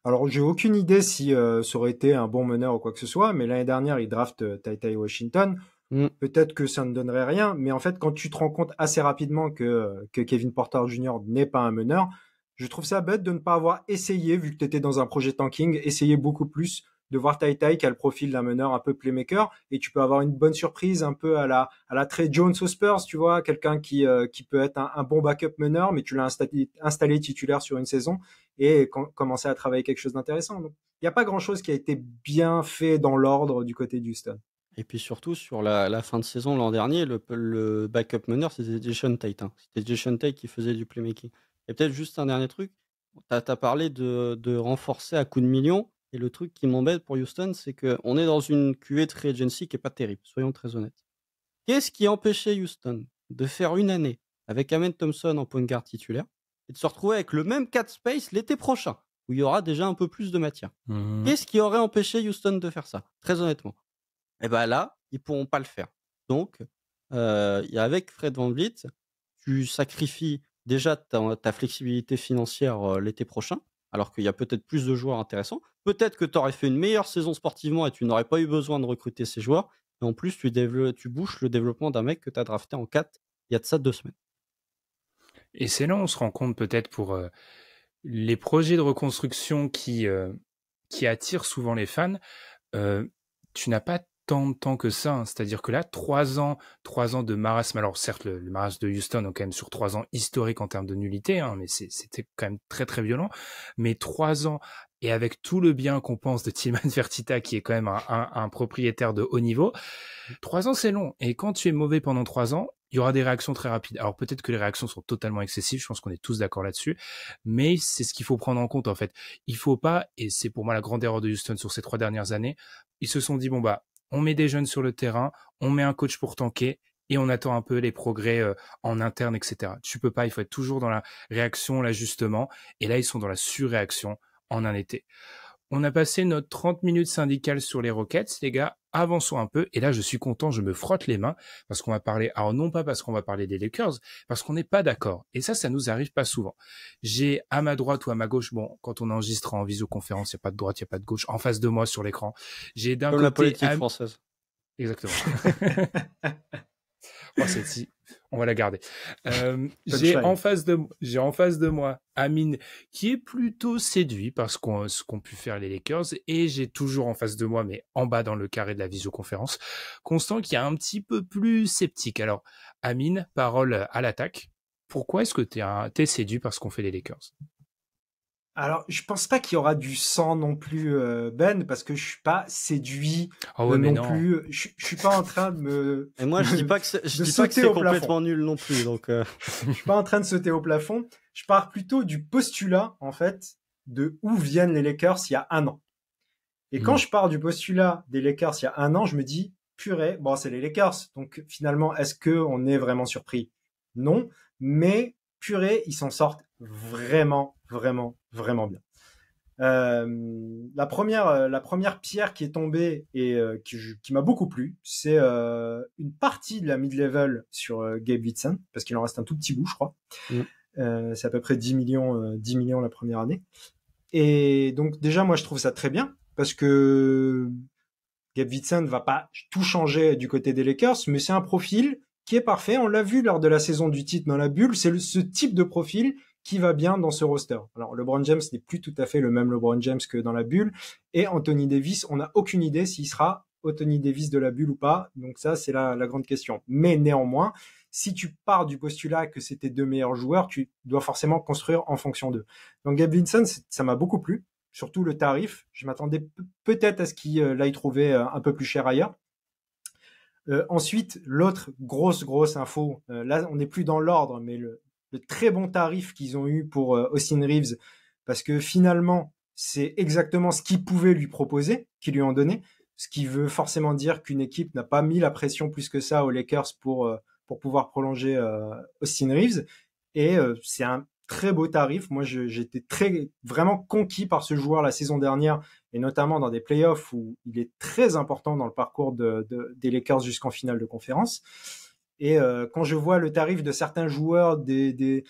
alors j'ai aucune idée si ça aurait été un bon meneur ou quoi que ce soit, mais l'année dernière, il draft Ty Ty Washington. Peut-être que ça ne donnerait rien, mais en fait, quand tu te rends compte assez rapidement que Kevin Porter Jr. n'est pas un meneur, je trouve ça bête de ne pas avoir essayé, vu que tu étais dans un projet tanking, essayer beaucoup plus de voir Ty Ty qui a le profil d'un meneur un peu playmaker, et tu peux avoir une bonne surprise un peu à la Trey Jones aux Spurs, tu vois, quelqu'un qui peut être un bon backup meneur, mais tu l'as installé titulaire sur une saison et commencer à travailler quelque chose d'intéressant. Donc, il n'y a pas grand-chose qui a été bien fait dans l'ordre du côté d'Houston. Et puis surtout, sur la fin de saison l'an dernier, le backup meneur, c'était Jason Tate. C'était Jason Tate qui faisait du playmaking. Et peut-être juste un dernier truc, tu as parlé de renforcer à coups de millions, et le truc qui m'embête pour Houston, c'est qu'on est dans une cuvée de free agency qui n'est pas terrible, soyons très honnêtes. Qu'est-ce qui empêchait Houston de faire une année avec Amen Thompson en point guard titulaire et de se retrouver avec le même cap space l'été prochain, où il y aura déjà un peu plus de matière? Qu'est-ce qui aurait empêché Houston de faire ça, très honnêtement? Et ben là, ils pourront pas le faire. Donc, avec Fred VanVleet, tu sacrifies déjà ta flexibilité financière l'été prochain, alors qu'il y a peut-être plus de joueurs intéressants. Peut-être que tu aurais fait une meilleure saison sportivement et tu n'aurais pas eu besoin de recruter ces joueurs. Et en plus, tu bouches le développement d'un mec que tu as drafté en 4 il y a de ça 2 semaines. Et c'est là où on se rend compte peut-être pour les projets de reconstruction qui attirent souvent les fans, tu n'as pas tant de temps que ça. C'est-à-dire que là, 3 ans de marasme. Alors certes, le marasme de Houston est quand même sur 3 ans historique en termes de nullité, mais c'était quand même très très violent. Mais 3 ans, et avec tout le bien qu'on pense de Tillman Fertitta, qui est quand même un propriétaire de haut niveau, 3 ans c'est long. Et quand tu es mauvais pendant 3 ans, il y aura des réactions très rapides. Alors peut-être que les réactions sont totalement excessives, je pense qu'on est tous d'accord là-dessus, mais c'est ce qu'il faut prendre en compte en fait. Il faut pas, et c'est pour moi la grande erreur de Houston sur ces 3 dernières années, ils se sont dit on met des jeunes sur le terrain, on met un coach pour tanker et on attend un peu les progrès en interne, etc. Tu peux pas, il faut être toujours dans la réaction, l'ajustement. Et là, ils sont dans la surréaction en un été. On a passé notre 30 minutes syndicales sur les Rockets, les gars, avançons un peu. Et là, je suis content, je me frotte les mains parce qu'on va parler, alors non pas parce qu'on va parler des Lakers, parce qu'on n'est pas d'accord. Et ça nous arrive pas souvent. J'ai à ma droite ou à ma gauche, bon, quand on enregistre en visioconférence, il n'y a pas de droite, il n'y a pas de gauche, en face de moi sur l'écran. J'ai d'un Comme côté... la politique française. Exactement. Oh, celle-ci, on va la garder. J'ai en face de moi Amine qui est plutôt séduit par ce qu'ont pu faire les Lakers, et j'ai toujours en face de moi, mais en bas dans le carré de la visioconférence, Constant qui est un petit peu plus sceptique. Alors, Amine, parole à l'attaque. Pourquoi est-ce que t'es séduit par ce qu'ont fait les Lakers? Alors, je pense pas qu'il y aura du sang non plus, Ben, parce que je suis pas séduit non plus. Je suis pas en train de me. Et moi, je dis pas que c'est complètement nul non plus. Donc, je suis pas en train de sauter au plafond. Je pars plutôt du postulat, en fait, de où viennent les Lakers il y a un an. Et quand je pars du postulat des Lakers il y a un an, je me dis, purée, bon, c'est les Lakers. Donc, finalement, est-ce qu'on est vraiment surpris? Non. Mais, purée, ils s'en sortent vraiment bien. La première pierre qui est tombée et qui m'a beaucoup plu, c'est une partie de la mid-level sur Gabe Vincent, parce qu'il en reste un tout petit bout, je crois. C'est à peu près 10 millions la première année. Et donc déjà, moi, je trouve ça très bien, parce que Gabe Vincent ne va pas tout changer du côté des Lakers, mais c'est un profil qui est parfait. On l'a vu lors de la saison du titre dans la bulle, c'est ce type de profil qui va bien dans ce roster. Alors, LeBron James n'est plus tout à fait le même LeBron James que dans la bulle. Et Anthony Davis, on n'a aucune idée s'il sera Anthony Davis de la bulle ou pas. Donc ça, c'est la grande question. Mais néanmoins, si tu pars du postulat que c'était deux meilleurs joueurs, tu dois forcément construire en fonction d'eux. Donc Gabe Vincent, ça m'a beaucoup plu. Surtout le tarif. Je m'attendais peut-être à ce qu'il aille trouver un peu plus cher ailleurs. Ensuite, l'autre grosse info, là on n'est plus dans l'ordre, mais le très bon tarif qu'ils ont eu pour Austin Reeves, parce que finalement c'est exactement ce qu'ils pouvaient lui proposer, qu'ils lui ont donné, ce qui veut forcément dire qu'une équipe n'a pas mis la pression plus que ça aux Lakers pour pouvoir prolonger Austin Reeves, et c'est un très beau tarif. Moi j'étais vraiment conquis par ce joueur la saison dernière, et notamment dans des playoffs où il est très important dans le parcours des Lakers jusqu'en finale de conférence. Et quand je vois le tarif de certains joueurs, des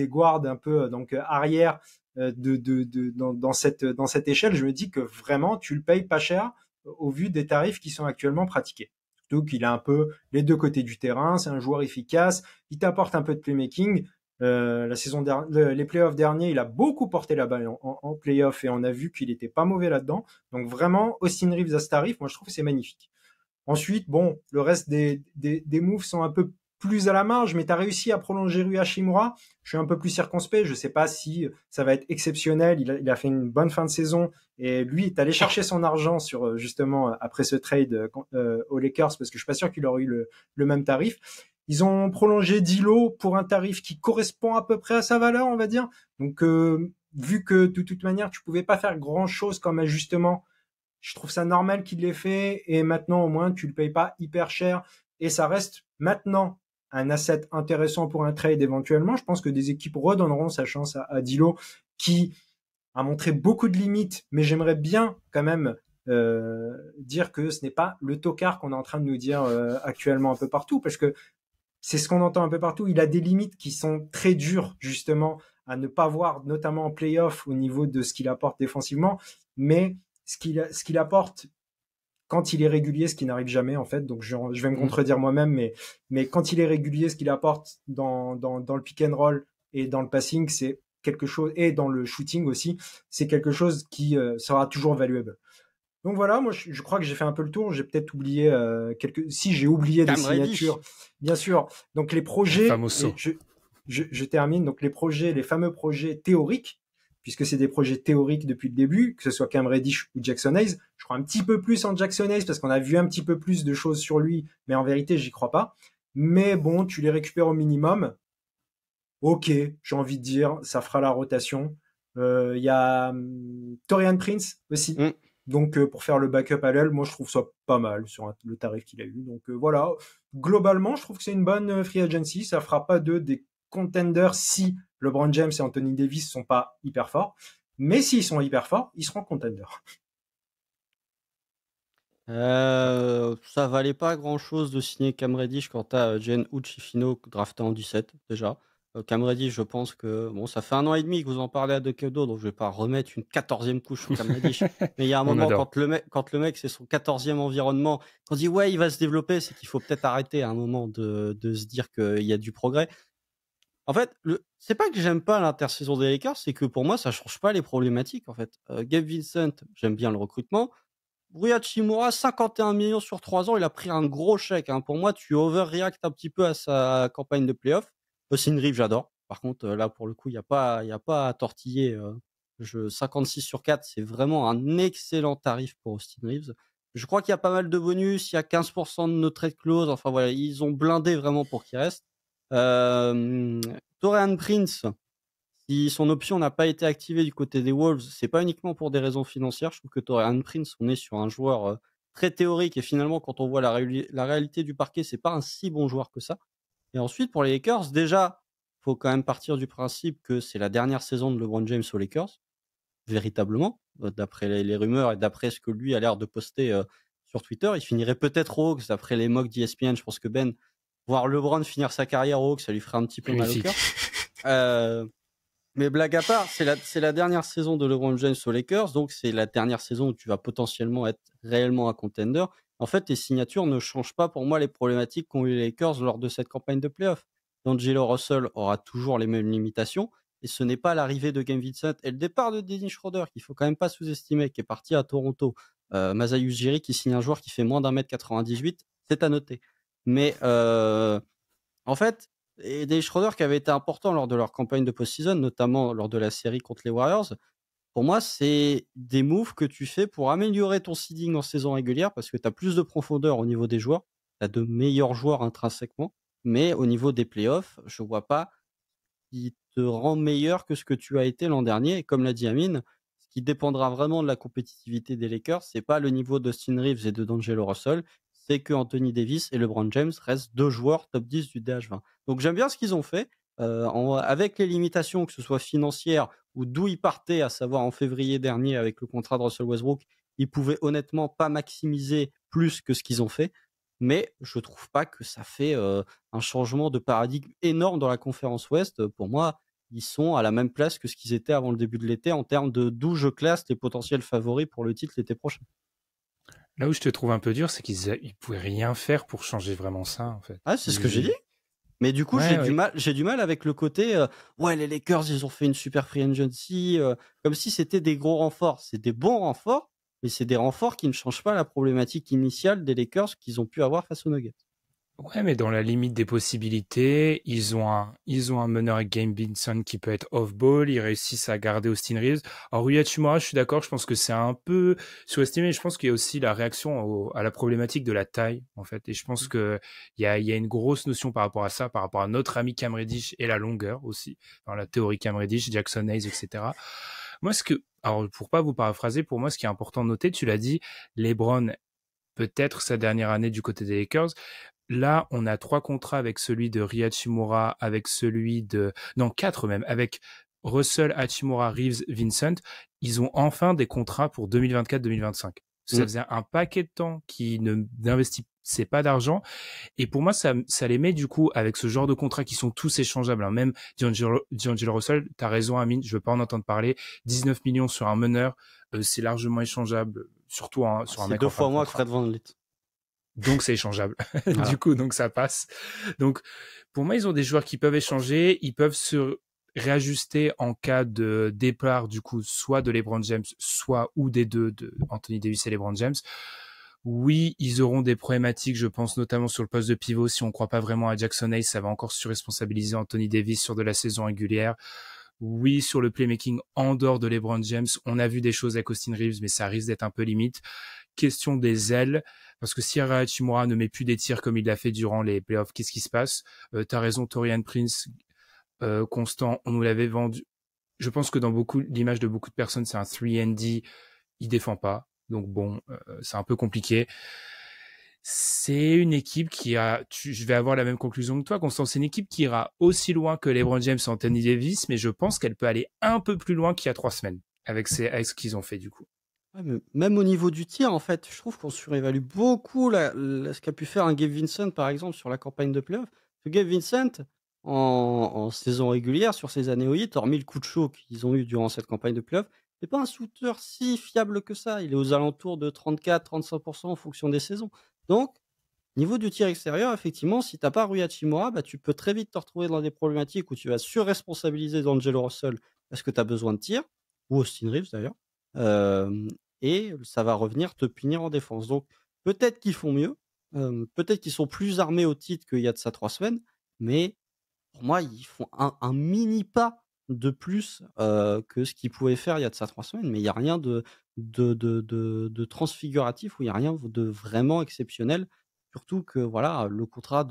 guards un peu donc arrière dans cette échelle, je me dis que vraiment tu le payes pas cher au vu des tarifs qui sont actuellement pratiqués. Surtout qu'il a un peu les deux côtés du terrain, c'est un joueur efficace, il t'apporte un peu de playmaking. Les playoffs derniers, il a beaucoup porté la balle en playoffs, et on a vu qu'il était pas mauvais là-dedans. Donc vraiment, Austin Reeves à ce tarif, moi je trouve que c'est magnifique. Ensuite, bon, le reste des moves sont un peu plus à la marge, mais tu as réussi à prolonger Rui Hachimura. Je suis un peu plus circonspect. Je sais pas si ça va être exceptionnel. Il a fait une bonne fin de saison, et lui est allé chercher son argent sur justement après ce trade aux Lakers, parce que je suis pas sûr qu'il aurait eu le même tarif. Ils ont prolongé D'Lo pour un tarif qui correspond à peu près à sa valeur, on va dire. Donc, vu que de toute manière, tu pouvais pas faire grand-chose comme ajustement, je trouve ça normal qu'il l'ait fait, et maintenant, au moins, tu le payes pas hyper cher, et ça reste maintenant un asset intéressant pour un trade éventuellement. Je pense que des équipes redonneront sa chance à D'Lo, qui a montré beaucoup de limites, mais j'aimerais bien quand même dire que ce n'est pas le tocard qu'on est en train de nous dire actuellement un peu partout, parce que c'est ce qu'on entend un peu partout. Il a des limites qui sont très dures, justement, à ne pas voir, notamment en play-off, au niveau de ce qu'il apporte défensivement, mais ce qu'il apporte quand il est régulier, ce qui n'arrive jamais, en fait. Donc, je vais me contredire moi-même, mais quand il est régulier, ce qu'il apporte dans le pick and roll et dans le passing, c'est quelque chose, et dans le shooting aussi, c'est quelque chose qui sera toujours valuable. Donc voilà, moi je crois que j'ai fait un peu le tour. J'ai peut-être oublié si j'ai oublié des signatures, bien sûr. Donc les projets, je termine. Donc les fameux projets théoriques, puisque c'est des projets théoriques depuis le début, que ce soit Cam Reddish ou Jackson Hayes. Je crois un petit peu plus en Jackson Hayes parce qu'on a vu un petit peu plus de choses sur lui, mais en vérité j'y crois pas. Mais bon, tu les récupères au minimum. Ok, j'ai envie de dire, ça fera la rotation. Il y a Taurean Prince aussi. Donc, pour faire le backup à l'aile, moi, je trouve ça pas mal sur le tarif qu'il a eu. Donc, voilà. Globalement, je trouve que c'est une bonne free agency. Ça fera pas d'eux des contenders si LeBron James et Anthony Davis sont pas hyper forts. Mais s'ils sont hyper forts, ils seront contenders. Ça valait pas grand-chose de signer Cam Reddish quand t'as Jen Uchifino drafté en 17 déjà. Cam Reddish, je pense que bon, ça fait 1 an et demi que vous en parlez à Dekedo, donc je vais pas remettre une 14e couche sur Cam Reddish. Mais il y a un On moment adore. quand le mec c'est son 14e environnement, qu'on dit ouais il va se développer, c'est qu'il faut peut-être arrêter à un moment de se dire qu'il y a du progrès. En fait, c'est pas que j'aime pas l'intersaison des Lakers, c'est que pour moi ça change pas les problématiques en fait. Gabe Vincent, j'aime bien le recrutement. Rui Hachimura, 51 millions sur 3 ans, il a pris un gros chèque. Hein. Pour moi, tu overreact un petit peu à sa campagne de playoff. Austin Reeves, j'adore. Par contre, là, pour le coup, il y a pas à tortiller. 56 sur 4, c'est vraiment un excellent tarif pour Austin Reeves. Je crois qu'il y a pas mal de bonus, il y a 15% de no trade clause. Enfin voilà, ils ont blindé vraiment pour qu'il reste. Taurean Prince, si son option n'a pas été activée du côté des Wolves, c'est pas uniquement pour des raisons financières. Je trouve que Taurean Prince, on est sur un joueur très théorique et finalement, quand on voit la réalité du parquet, c'est pas un si bon joueur que ça. Et ensuite, pour les Lakers, déjà, faut quand même partir du principe que c'est la dernière saison de LeBron James aux Lakers, véritablement, d'après les rumeurs et d'après ce que lui a l'air de poster sur Twitter. Il finirait peut-être aux Hawks, d'après les mocks d'ESPN. Je pense que voir LeBron finir sa carrière aux Hawks, ça lui ferait un petit peu mal au cœur. Mais blague à part, c'est la dernière saison de LeBron James aux Lakers, donc c'est la dernière saison où tu vas potentiellement être réellement un contender. En fait, tes signatures ne changent pas pour moi les problématiques qu'ont eu les Lakers lors de cette campagne de playoff. D'Angelo Russell aura toujours les mêmes limitations, et ce n'est pas l'arrivée de Gabe Vincent et le départ de Dennis Schroeder, qu'il faut quand même pas sous-estimer, qui est parti à Toronto. Masai Ujiri qui signe un joueur qui fait moins d'1m98, c'est à noter. Mais en fait, et des Schroeder qui avaient été importants lors de leur campagne de post-season, notamment lors de la série contre les Warriors. Pour moi, c'est des moves que tu fais pour améliorer ton seeding en saison régulière parce que tu as plus de profondeur au niveau des joueurs, tu as de meilleurs joueurs intrinsèquement, mais au niveau des playoffs, je vois pas qui te rend meilleur que ce que tu as été l'an dernier. Et comme l'a dit Amine, ce qui dépendra vraiment de la compétitivité des Lakers, c'est pas le niveau d'Austin Reeves et de D'Angelo Russell, c'est que Anthony Davis et LeBron James restent 2 joueurs top 10 du DH20. Donc j'aime bien ce qu'ils ont fait, avec les limitations, que ce soit financières ou d'où ils partaient, à savoir en février dernier avec le contrat de Russell Westbrook, ils pouvaient honnêtement pas maximiser plus que ce qu'ils ont fait, mais je trouve pas que ça fait un changement de paradigme énorme dans la conférence Ouest. Pour moi, ils sont à la même place que ce qu'ils étaient avant le début de l'été en termes de d'où je classe les potentiels favoris pour le titre l'été prochain. Là où je te trouve un peu dur, c'est qu'ils pouvaient rien faire pour changer vraiment ça, en fait. Ah, c'est ce que j'ai dit. Mais du coup, Ouais, j'ai du mal avec le côté ouais, les Lakers, ils ont fait une super free agency, comme si c'était des gros renforts. C'est des bons renforts, mais c'est des renforts qui ne changent pas la problématique initiale des Lakers qu'ils ont pu avoir face aux Nuggets. Ouais, mais dans la limite des possibilités, ils ont un meneur avec Gabe Vincent qui peut être off-ball, ils réussissent à garder Austin Reeves. Alors, Rui Hachimura, je suis d'accord, je pense que c'est un peu surestimé. Je pense qu'il y a aussi la réaction à la problématique de la taille, en fait. Et je pense que il y a une grosse notion par rapport à ça, par rapport à notre ami Cam Reddish et la longueur aussi. Dans la théorie Cam Reddish, Jackson Hayes, etc. Moi, alors, pour pas vous paraphraser, pour moi, ce qui est important de noter, tu l'as dit, LeBron, peut-être sa dernière année du côté des Lakers. Là, on a 3 contrats avec celui de Rui Hachimura, avec celui de... Non, 4 même, avec Russell, Hachimura, Reeves, Vincent. Ils ont enfin des contrats pour 2024-2025. Ça faisait un paquet de temps qu'ils n'investissaient pas d'argent. Et pour moi, ça les met du coup avec ce genre de contrats qui sont tous échangeables. Hein. Même D'Angelo Russell, t'as raison Amine, je veux pas en entendre parler. 19 millions sur un meneur, c'est largement échangeable, surtout sur un mec en fin de contrat. C'est 2 fois moins que Fred VanVleet. Donc c'est échangeable. Voilà. Du coup, donc ça passe. Donc pour moi, ils ont des joueurs qui peuvent échanger, ils peuvent se réajuster en cas de départ du coup soit de LeBron James, soit ou des deux de Anthony Davis et LeBron James. Oui, ils auront des problématiques, je pense notamment sur le poste de pivot. Si on croit pas vraiment à Jackson Hayes, ça va encore surresponsabiliser Anthony Davis sur de la saison régulière. Oui, sur le playmaking en dehors de LeBron James, on a vu des choses avec Austin Reeves, mais ça risque d'être un peu limite. Question des ailes, parce que si Rui Hachimura ne met plus des tirs comme il l'a fait durant les playoffs, qu'est-ce qui se passe? T'as raison, Taurean Prince, constant, on nous l'avait vendu. Je pense que dans l'image de beaucoup de personnes, c'est un 3&D, il défend pas. Donc bon, c'est un peu compliqué. C'est une équipe je vais avoir la même conclusion que toi, Constant. C'est une équipe qui ira aussi loin que LeBron James et Anthony Davis, mais je pense qu'elle peut aller un peu plus loin qu'il y a 3 semaines avec ce qu'ils ont fait du coup. Ouais, mais même au niveau du tir, en fait, je trouve qu'on surévalue beaucoup ce qu'a pu faire un Gabe Vincent, par exemple, sur la campagne de playoff. Parce que Gabe Vincent, en saison régulière, sur ses années au hit, hormis le coup de chaud qu'ils ont eu durant cette campagne de playoff, c'est pas un shooter si fiable que ça. Il est aux alentours de 34-35% en fonction des saisons. Donc, niveau du tir extérieur, effectivement, si t'as pas Rui Hachimura, bah, tu peux très vite te retrouver dans des problématiques où tu vas surresponsabiliser D'Angelo Russell parce que tu as besoin de tir, ou Austin Reeves d'ailleurs, euh, et ça va revenir te punir en défense. Donc peut-être qu'ils font mieux, peut-être qu'ils sont plus armés au titre qu'il y a de ça 3 semaines, mais pour moi, ils font un mini pas de plus que ce qu'ils pouvaient faire il y a de ça 3 semaines, mais il n'y a rien de transfiguratif ou il n'y a rien de vraiment exceptionnel. Surtout que voilà, le contrat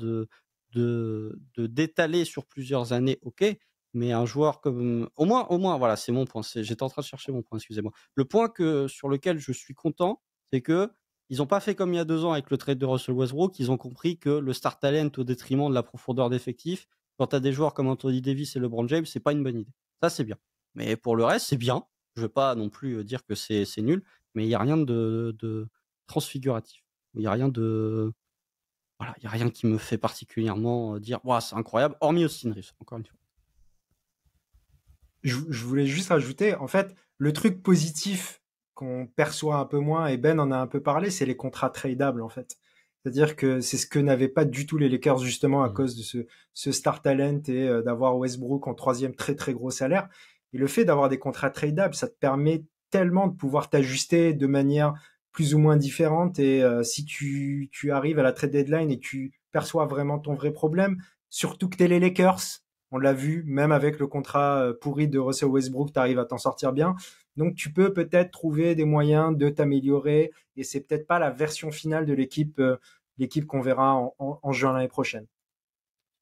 d'étaler sur plusieurs années, ok, mais un joueur comme. Au moins, voilà, c'est mon point. J'étais en train de chercher mon point, excusez-moi. Le point sur lequel je suis content, c'est que ils n'ont pas fait comme il y a 2 ans avec le trade de Russell Westbrook. Ils ont compris que le star talent au détriment de la profondeur d'effectif, quand tu as des joueurs comme Anthony Davis et LeBron James, c'est pas une bonne idée. Ça, c'est bien. Mais pour le reste, c'est bien. Je veux pas non plus dire que c'est nul, mais il n'y a rien de transfiguratif. Il n'y a rien de. Voilà, il n'y a rien qui me fait particulièrement dire wow, c'est incroyable, hormis Austin Reeves, encore une fois. Je voulais juste rajouter, en fait, le truc positif qu'on perçoit un peu moins, et Ben en a un peu parlé, c'est les contrats tradables, en fait. C'est-à-dire que c'est ce que n'avaient pas du tout les Lakers, justement, à cause de ce star talent et d'avoir Westbrook en 3e très très gros salaire. Et le fait d'avoir des contrats tradables, ça te permet tellement de pouvoir t'ajuster de manière plus ou moins différente. Et si tu arrives à la trade deadline et tu perçois vraiment ton vrai problème, surtout que t'es les Lakers, on l'a vu, même avec le contrat pourri de Russell Westbrook, tu arrives à t'en sortir bien. Donc tu peux peut-être trouver des moyens de t'améliorer et c'est peut-être pas la version finale de l'équipe qu'on verra en juin l'année prochaine.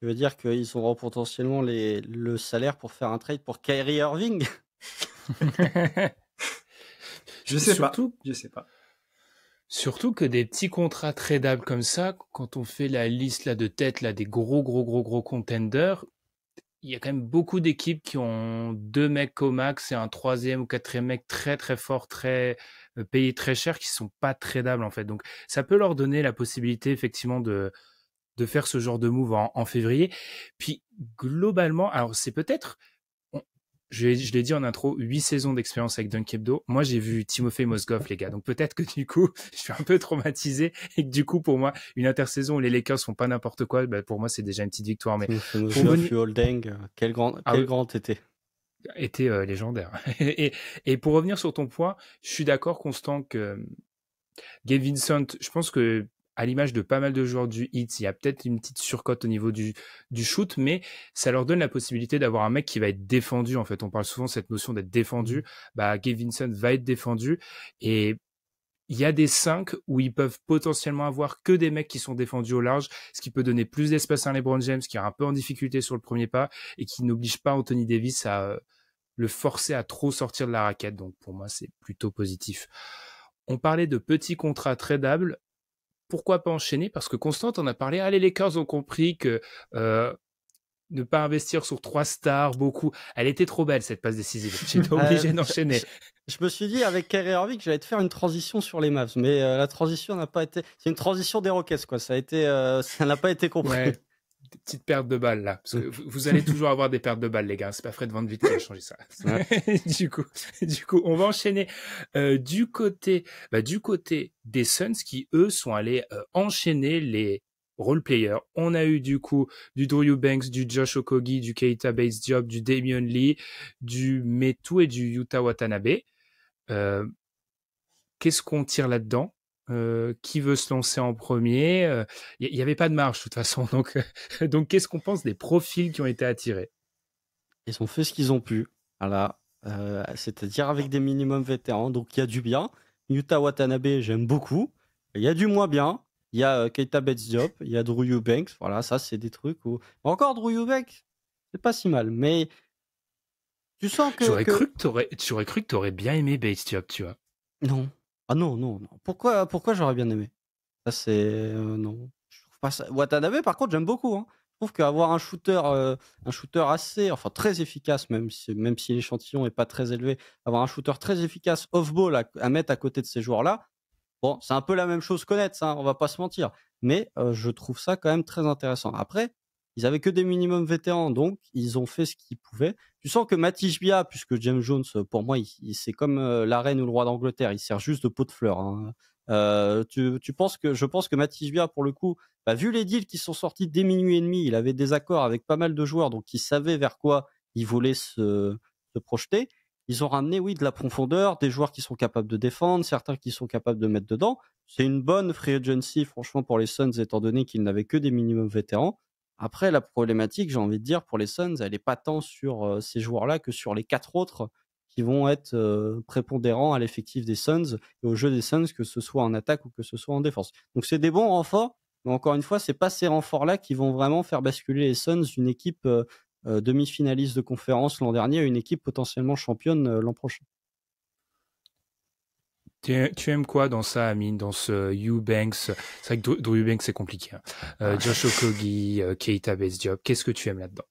Tu veux dire qu'ils auront potentiellement le salaire pour faire un trade pour Kyrie Irving? Je sais pas. Surtout que des petits contrats tradables comme ça, quand on fait la liste là de tête là des gros contenders, il y a quand même beaucoup d'équipes qui ont 2 mecs au max et un 3e ou 4e mec très très fort, très payé très cher, qui sont pas tradables en fait. Donc ça peut leur donner la possibilité effectivement de faire ce genre de move en février. Puis globalement, alors c'est peut-être, je l'ai dit en intro, 8 saisons d'expérience avec Dunk Hebdo. Moi, j'ai vu Timofey Mozgov, les gars. Donc peut-être que du coup, je suis un peu traumatisé et que du coup, pour moi, une intersaison où les Lakers font pas n'importe quoi, bah, pour moi, c'est déjà une petite victoire. Mais Mozgov, Holding, quel grand été. Était légendaire. Et pour revenir sur ton point, je suis d'accord, Constant, que Gabe Vincent, je pense que à l'image de pas mal de joueurs du Heat, il y a peut-être une petite surcote au niveau du shoot, mais ça leur donne la possibilité d'avoir un mec qui va être défendu. En fait, on parle souvent de cette notion d'être défendu. Bah, Gabe Vincent va être défendu et il y a des 5 où ils peuvent potentiellement avoir que des mecs qui sont défendus au large, ce qui peut donner plus d'espace à LeBron James, qui est un peu en difficulté sur le premier pas et qui n'oblige pas Anthony Davis à le forcer à trop sortir de la raquette. Donc pour moi, c'est plutôt positif. On parlait de petits contrats tradables. Pourquoi pas enchaîner? Parce que Constant en a parlé. Ah, les Lakers ont compris que ne pas investir sur 3 stars, beaucoup. Elle était trop belle, cette passe décisive. J'étais obligé d'enchaîner. Je me suis dit, avec Kyrie Irving, j'allais te faire une transition sur les Mavs. Mais la transition n'a pas été... C'est une transition des Rockets, quoi. Ça n'a pas été compris. Ouais, des petites pertes de balles, là. Parce que vous allez toujours avoir des pertes de balles, les gars. C'est pas Fred VanVleet qui a changé ça. Ouais. du coup, on va enchaîner du côté des Suns qui, eux, sont allés enchaîner les role players. On a eu du coup du Drew Eubanks, du Josh Okogie, du Keita Bates-Diop, du Damian Lee, du Metu et du Yuta Watanabe. Qu'est-ce qu'on tire là-dedans? Qui veut se lancer en premier? Il n'y avait pas de marge de toute façon. Donc qu'est-ce qu'on pense des profils qui ont été attirés? Ils ont fait ce qu'ils ont pu. Voilà. C'est-à-dire avec des minimums vétérans. Donc il y a du bien. Yuta Watanabe, j'aime beaucoup. Il y a du moins bien. Il y a Keita Bates-Diop, il y a Drew Eubanks. Voilà, ça, c'est des trucs où... Encore Drew Eubanks, c'est pas si mal. Mais tu sens que... J'aurais cru que t'aurais bien aimé Bates-Diop, tu vois. Non. Ah non, non, non. Pourquoi j'aurais bien aimé? Ça, c'est non. Je trouve pas ça. Watanabe, par contre, j'aime beaucoup. Hein. Je trouve qu'avoir un shooter assez, enfin très efficace, même si l'échantillon est pas très élevé, avoir un shooter très efficace off-ball à mettre à côté de ces joueurs-là, bon, c'est un peu la même chose qu'Honnête, hein, on va pas se mentir. Mais je trouve ça quand même très intéressant. Après, ils avaient que des minimums vétérans, donc ils ont fait ce qu'ils pouvaient. Tu sens que Matisse Bia, puisque James Jones, pour moi, c'est comme la reine ou le roi d'Angleterre, il sert juste de pot de fleurs. Hein. Je pense que Matisse Bia, pour le coup, bah, vu les deals qui sont sortis dès minuit et demi, il avait des accords avec pas mal de joueurs, donc il savait vers quoi il voulait se projeter. Ils ont ramené, oui, de la profondeur, des joueurs qui sont capables de défendre, certains qui sont capables de mettre dedans. C'est une bonne free agency, franchement, pour les Suns, étant donné qu'ils n'avaient que des minimums vétérans. Après, la problématique, j'ai envie de dire, pour les Suns, elle n'est pas tant sur ces joueurs-là que sur les 4 autres qui vont être prépondérants à l'effectif des Suns et au jeu des Suns, que ce soit en attaque ou que ce soit en défense. Donc c'est des bons renforts, mais encore une fois, c'est pas ces renforts-là qui vont vraiment faire basculer les Suns d'une équipe demi-finaliste de conférence l'an dernier à une équipe potentiellement championne l'an prochain. Tu aimes quoi dans ça, Amine, dans ce Eubanks? C'est vrai que Drew Eubanks, c'est compliqué. Hein. Josh Okogie, Keita Bates-Diop, qu'est-ce que tu aimes là-dedans?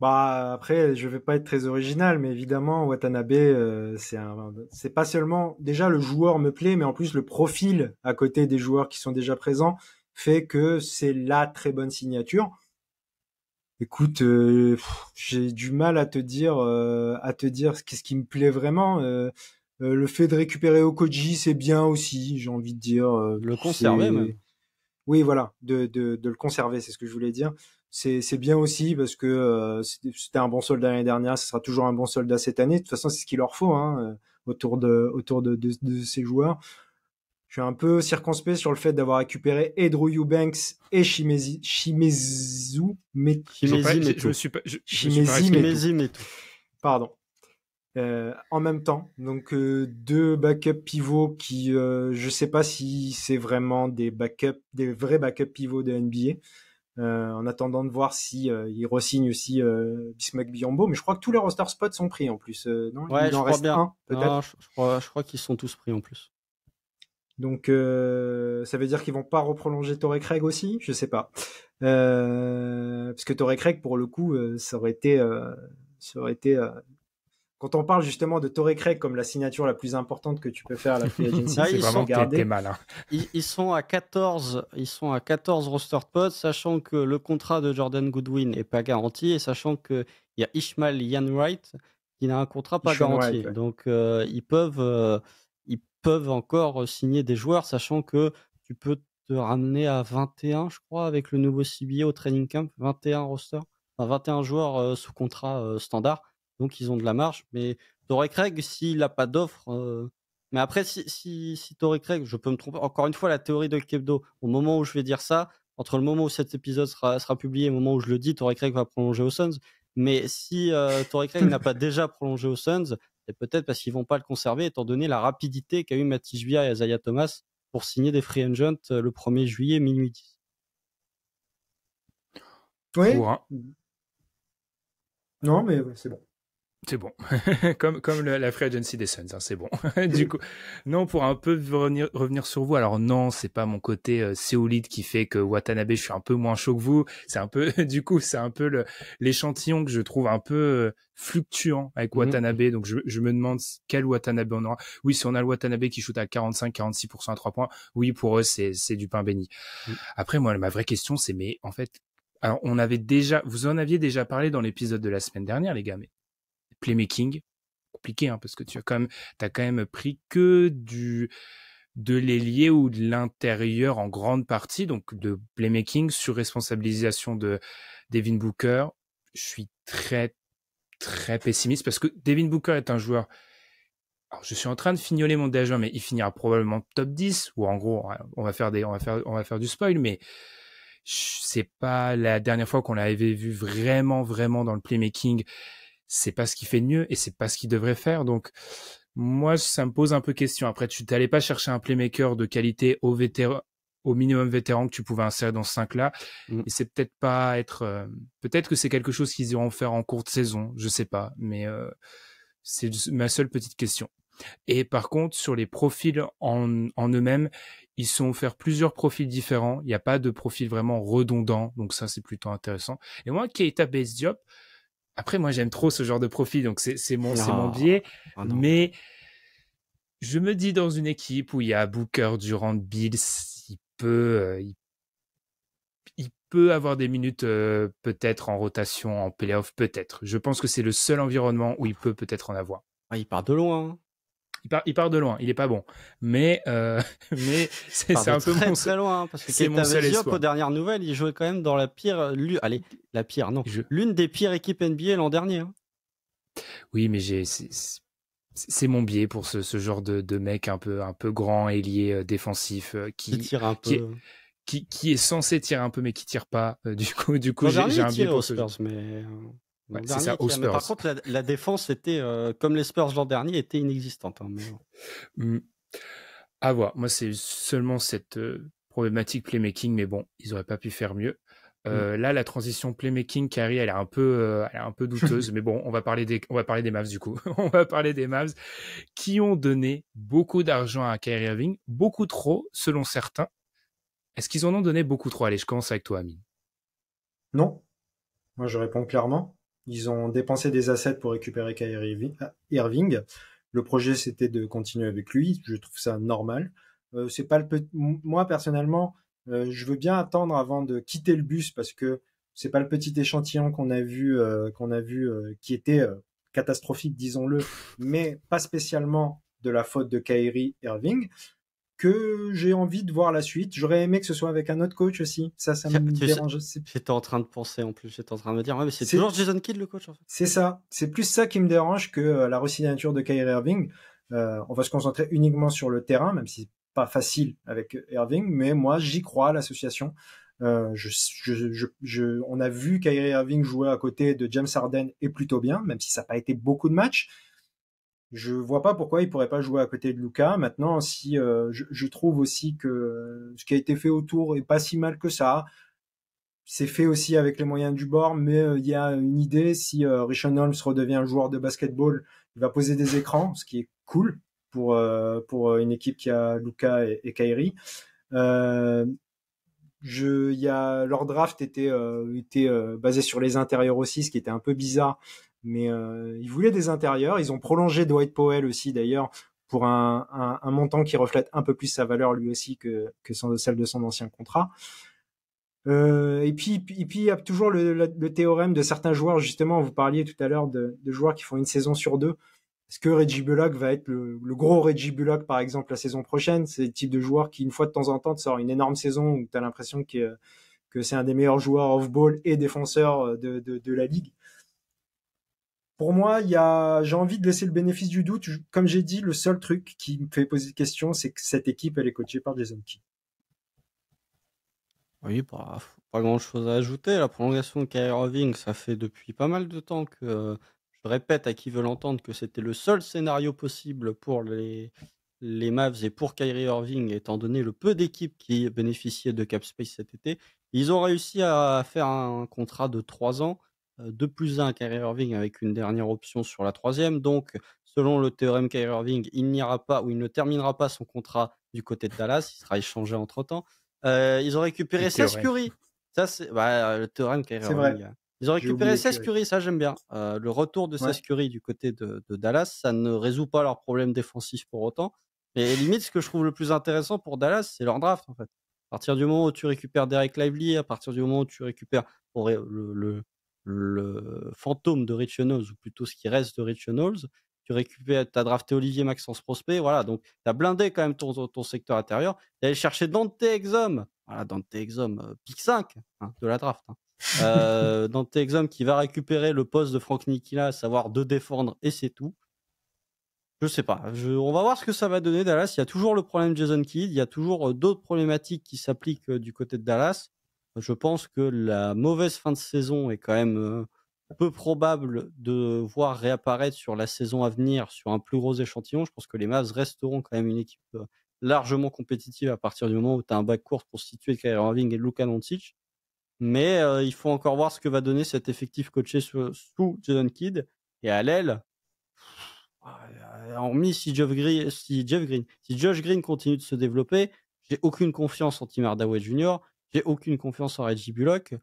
Bah après, je vais pas être très original, mais évidemment Watanabe, c'est pas seulement déjà le joueur me plaît, mais en plus le profil à côté des joueurs qui sont déjà présents fait que c'est la très bonne signature. Écoute, j'ai du mal à te dire qu'est-ce qui me plaît vraiment. Le fait de récupérer Okoji, c'est bien aussi, j'ai envie de dire. Le conserver même. Oui, voilà, de le conserver, c'est ce que je voulais dire. C'est bien aussi parce que c'était un bon soldat l'année dernière, ce sera toujours un bon soldat cette année. De toute façon, c'est ce qu'il leur faut hein, autour de ces joueurs. Je suis un peu circonspect sur le fait d'avoir récupéré Drew Eubanks et Shimezu Metu. Pardon. En même temps, donc deux backup pivots qui, je sais pas si c'est vraiment des vrais backup pivots de NBA. En attendant de voir si ils re-signent aussi Bismack Biyombo, mais je crois que tous les roster spots sont pris en plus. Non, ouais, il en reste un peut-être. Non, je crois qu'ils sont tous pris en plus. Donc ça veut dire qu'ils vont pas reprolonger Torrey Craig aussi, je sais pas. Parce que Torrey Craig pour le coup, ça aurait été quand on parle justement de Torrey Craig comme la signature la plus importante que tu peux faire à la free agency, c'est vraiment que t'es malin. Ils sont à 14 roster spots, sachant que le contrat de Jordan Goodwin est pas garanti et sachant que il y a Ishmael Yanwright qui n'a un contrat pas garanti. White, ouais. Donc ils peuvent encore signer des joueurs, sachant que tu peux te ramener à 21, je crois, avec le nouveau CBA au training camp, 21 rosters, enfin 21 joueurs sous contrat standard. Donc ils ont de la marge, mais Torrey Craig, s'il n'a pas d'offre, mais après si Torrey Craig, je peux me tromper. Encore une fois, la théorie de Kebdo, au moment où je vais dire ça, entre le moment où cet épisode sera publié et le moment où je le dis, Torrey Craig va prolonger aux Suns. Mais si Torrey Craig n'a pas déjà prolongé aux Suns, c'est peut-être parce qu'ils vont pas le conserver, étant donné la rapidité qu'a eu Matisse Bia et Isaiah Thomas pour signer des free agents le 1er juillet minuit 10. Oui. Non, mais c'est bon. C'est bon, comme la free agency des Suns, hein, c'est bon. Du coup, non, pour un peu revenir sur vous. Alors non, c'est pas mon côté séoulite qui fait que Watanabe, je suis un peu moins chaud que vous. C'est un peu, du coup, c'est un peu l'échantillon que je trouve un peu fluctuant avec Watanabe. Donc je me demande quel Watanabe on aura. Oui, si on a le Watanabe qui shoot à 45-46% à 3 points, oui, pour eux c'est du pain béni. Après, moi, ma vraie question, c'est mais en fait, alors vous en aviez déjà parlé dans l'épisode de la semaine dernière, les gars, mais playmaking, compliqué, hein, parce que t'as quand même pris que de l'ailier ou de l'intérieur en grande partie, donc de playmaking sur responsabilisation de Devin Booker. Je suis très, très pessimiste parce que Devin Booker est un joueur. Alors, je suis en train de fignoler mon déjà, mais il finira probablement top 10, ou en gros, on va faire du spoil, mais c'est pas la dernière fois qu'on l'avait vu vraiment, vraiment dans le playmaking. C'est pas ce qu'il fait de mieux et c'est pas ce qu'il devrait faire. Donc, moi, ça me pose un peu question. Après, tu t'allais pas chercher un playmaker de qualité au minimum vétéran que tu pouvais insérer dans ce 5-là. Et c'est peut-être pas peut-être que c'est quelque chose qu'ils iront faire en cours de saison. Je sais pas. Mais c'est ma seule petite question. Et par contre, sur les profils en eux-mêmes, ils sont offerts plusieurs profils différents. Il n'y a pas de profil vraiment redondant. Donc ça, c'est plutôt intéressant. Et moi, Keita Base Diop, après, moi, j'aime trop ce genre de profil. Donc c'est mon biais. Ah non. Mais je me dis dans une équipe où il y a Booker, Durant, Bills, il peut avoir des minutes peut-être en rotation, en playoff, peut-être. Je pense que c'est le seul environnement où il peut peut-être en avoir. Ah, il part de loin. Il part de loin, il est pas bon. Mais Il c'est part de un peu très mon très loin, parce que c'est mon Keita seul Diop, espoir. aux dernières nouvelles, il jouait quand même dans la pire, la pire, non, Je- l'une des pires équipes NBA l'an dernier. Hein. Oui, mais c'est mon biais pour ce genre de mec un peu grand, ailier défensif Qui tire un qui est peu. qui est censé tirer un peu mais qui tire pas. Du coup L'an j'ai dernier, j'ai il un biais tirait aux pour ce genre. Spurs, mais Ouais, l'an c'est dernier, ça, il aux tirait. Mais par Spurs. contre, la défense était, comme les Spurs l'an dernier, était inexistante. Hein, mais bon. Hmm. À voir. Moi, c'est seulement cette problématique playmaking, mais bon, ils auraient pas pu faire mieux. Là, la transition playmaking, Kyrie, elle est un peu douteuse, mais bon, on va parler des Mavs du coup. On va parler des Mavs qui ont donné beaucoup d'argent à Kyrie Irving, beaucoup trop, selon certains. Est-ce qu'ils en ont donné beaucoup trop? Allez, je commence avec toi, Amine. Non, moi je réponds clairement. Ils ont dépensé des assets pour récupérer Irving. Le projet c'était de continuer avec lui. Je trouve ça normal. C'est pas moi personnellement, je veux bien attendre avant de quitter le bus parce que c'est pas le petit échantillon qu'on a vu qui était catastrophique, disons-le, mais pas spécialement de la faute de Kyrie Irving, que j'ai envie de voir la suite. J'aurais aimé que ce soit avec un autre coach aussi. Ça me Tu sais, dérange. j'étais en train de penser en plus, j'étais en train de me dire, ouais, mais c'est C'est toujours Jason Kidd le coach en fait. c'est ça. C'est plus ça qui me dérange que la resignature de Kyrie Irving. On va se concentrer uniquement sur le terrain, même si c'est pas facile avec Irving, mais moi j'y crois à l'association. On a vu Kyrie Irving jouer à côté de James Harden et plutôt bien, même si ça n'a pas été beaucoup de matchs. Je vois pas pourquoi il pourrait pas jouer à côté de Luka. Maintenant, si je trouve aussi que ce qui a été fait autour est pas si mal que ça. C'est fait aussi avec les moyens du bord, mais il y a une idée. Si Richaun Holmes redevient un joueur de basketball, il va poser des écrans, ce qui est cool pour une équipe qui a Luka et Kyrie. Euh, leur draft était basé sur les intérieurs aussi, ce qui était un peu bizarre, mais ils voulaient des intérieurs. Ils ont prolongé Dwight Powell aussi d'ailleurs pour un montant qui reflète un peu plus sa valeur lui aussi que celle de son ancien contrat. Et puis il y a toujours le théorème de certains joueurs, justement. Vous parliez tout à l'heure de joueurs qui font une saison sur deux. Est-ce que Reggie Bullock va être le gros Reggie Bullock, par exemple, la saison prochaine? C'est le type de joueur qui, une fois de temps en temps, te sort une énorme saison où tu as l'impression que c'est un des meilleurs joueurs off-ball et défenseurs de la ligue. Pour moi, j'ai envie de laisser le bénéfice du doute. Comme j'ai dit, le seul truc qui me fait poser de question, c'est que cette équipe, elle est coachée par Jason Kidd. Oui, pas grand-chose à ajouter. La prolongation de Kyrie Irving, ça fait depuis pas mal de temps que je répète à qui veut l'entendre que c'était le seul scénario possible pour les Mavs et pour Kyrie Irving, étant donné le peu d'équipes qui bénéficiaient de cap space cet été. Ils ont réussi à faire un contrat de 3 ans, 2+1 à Kyrie Irving avec une dernière option sur la troisième. Donc, selon le théorème Kyrie Irving, il n'ira pas ou il ne terminera pas son contrat du côté de Dallas. Il sera échangé entre-temps. Ils ont récupéré Seth Curry. Ça, c'est le théorème Kyrie C'est vrai. Irving. Ils ont récupéré Seth Curry, ça j'aime bien. Le retour de Seth Curry du côté de Dallas, ça ne résout pas leurs problèmes défensifs pour autant. Et limite, ce que je trouve le plus intéressant pour Dallas, c'est leur draft en fait. À partir du moment où tu récupères Derek Lively, à partir du moment où tu récupères le fantôme de Rich Knowles, ou plutôt ce qui reste de Rich Knowles, tu as drafté Olivier Maxence Prospect, voilà, donc tu as blindé quand même ton secteur intérieur. Tu allé chercher Dante Exum, voilà, Dante Exum, pick 5 de la draft. Dante Exum qui va récupérer le poste de Frank Ntilikina, à savoir de défendre, et c'est tout. Je sais pas, on va voir ce que ça va donner Dallas. Il y a toujours le problème Jason Kidd, il y a toujours d'autres problématiques qui s'appliquent du côté de Dallas. Je pense que la mauvaise fin de saison est quand même peu probable de voir réapparaître sur la saison à venir sur un plus gros échantillon. Je pense que les Mavs resteront quand même une équipe largement compétitive à partir du moment où tu as un backcourt constitué de Kyrie Irving et de Luka Doncic. Mais il faut encore voir ce que va donner cet effectif coaché sous Jason Kidd. Et à l'aile, Hormis si Josh Green continue de se développer, j'ai aucune confiance en Tim Hardaway Jr., j'ai aucune confiance en Reggie Bullock.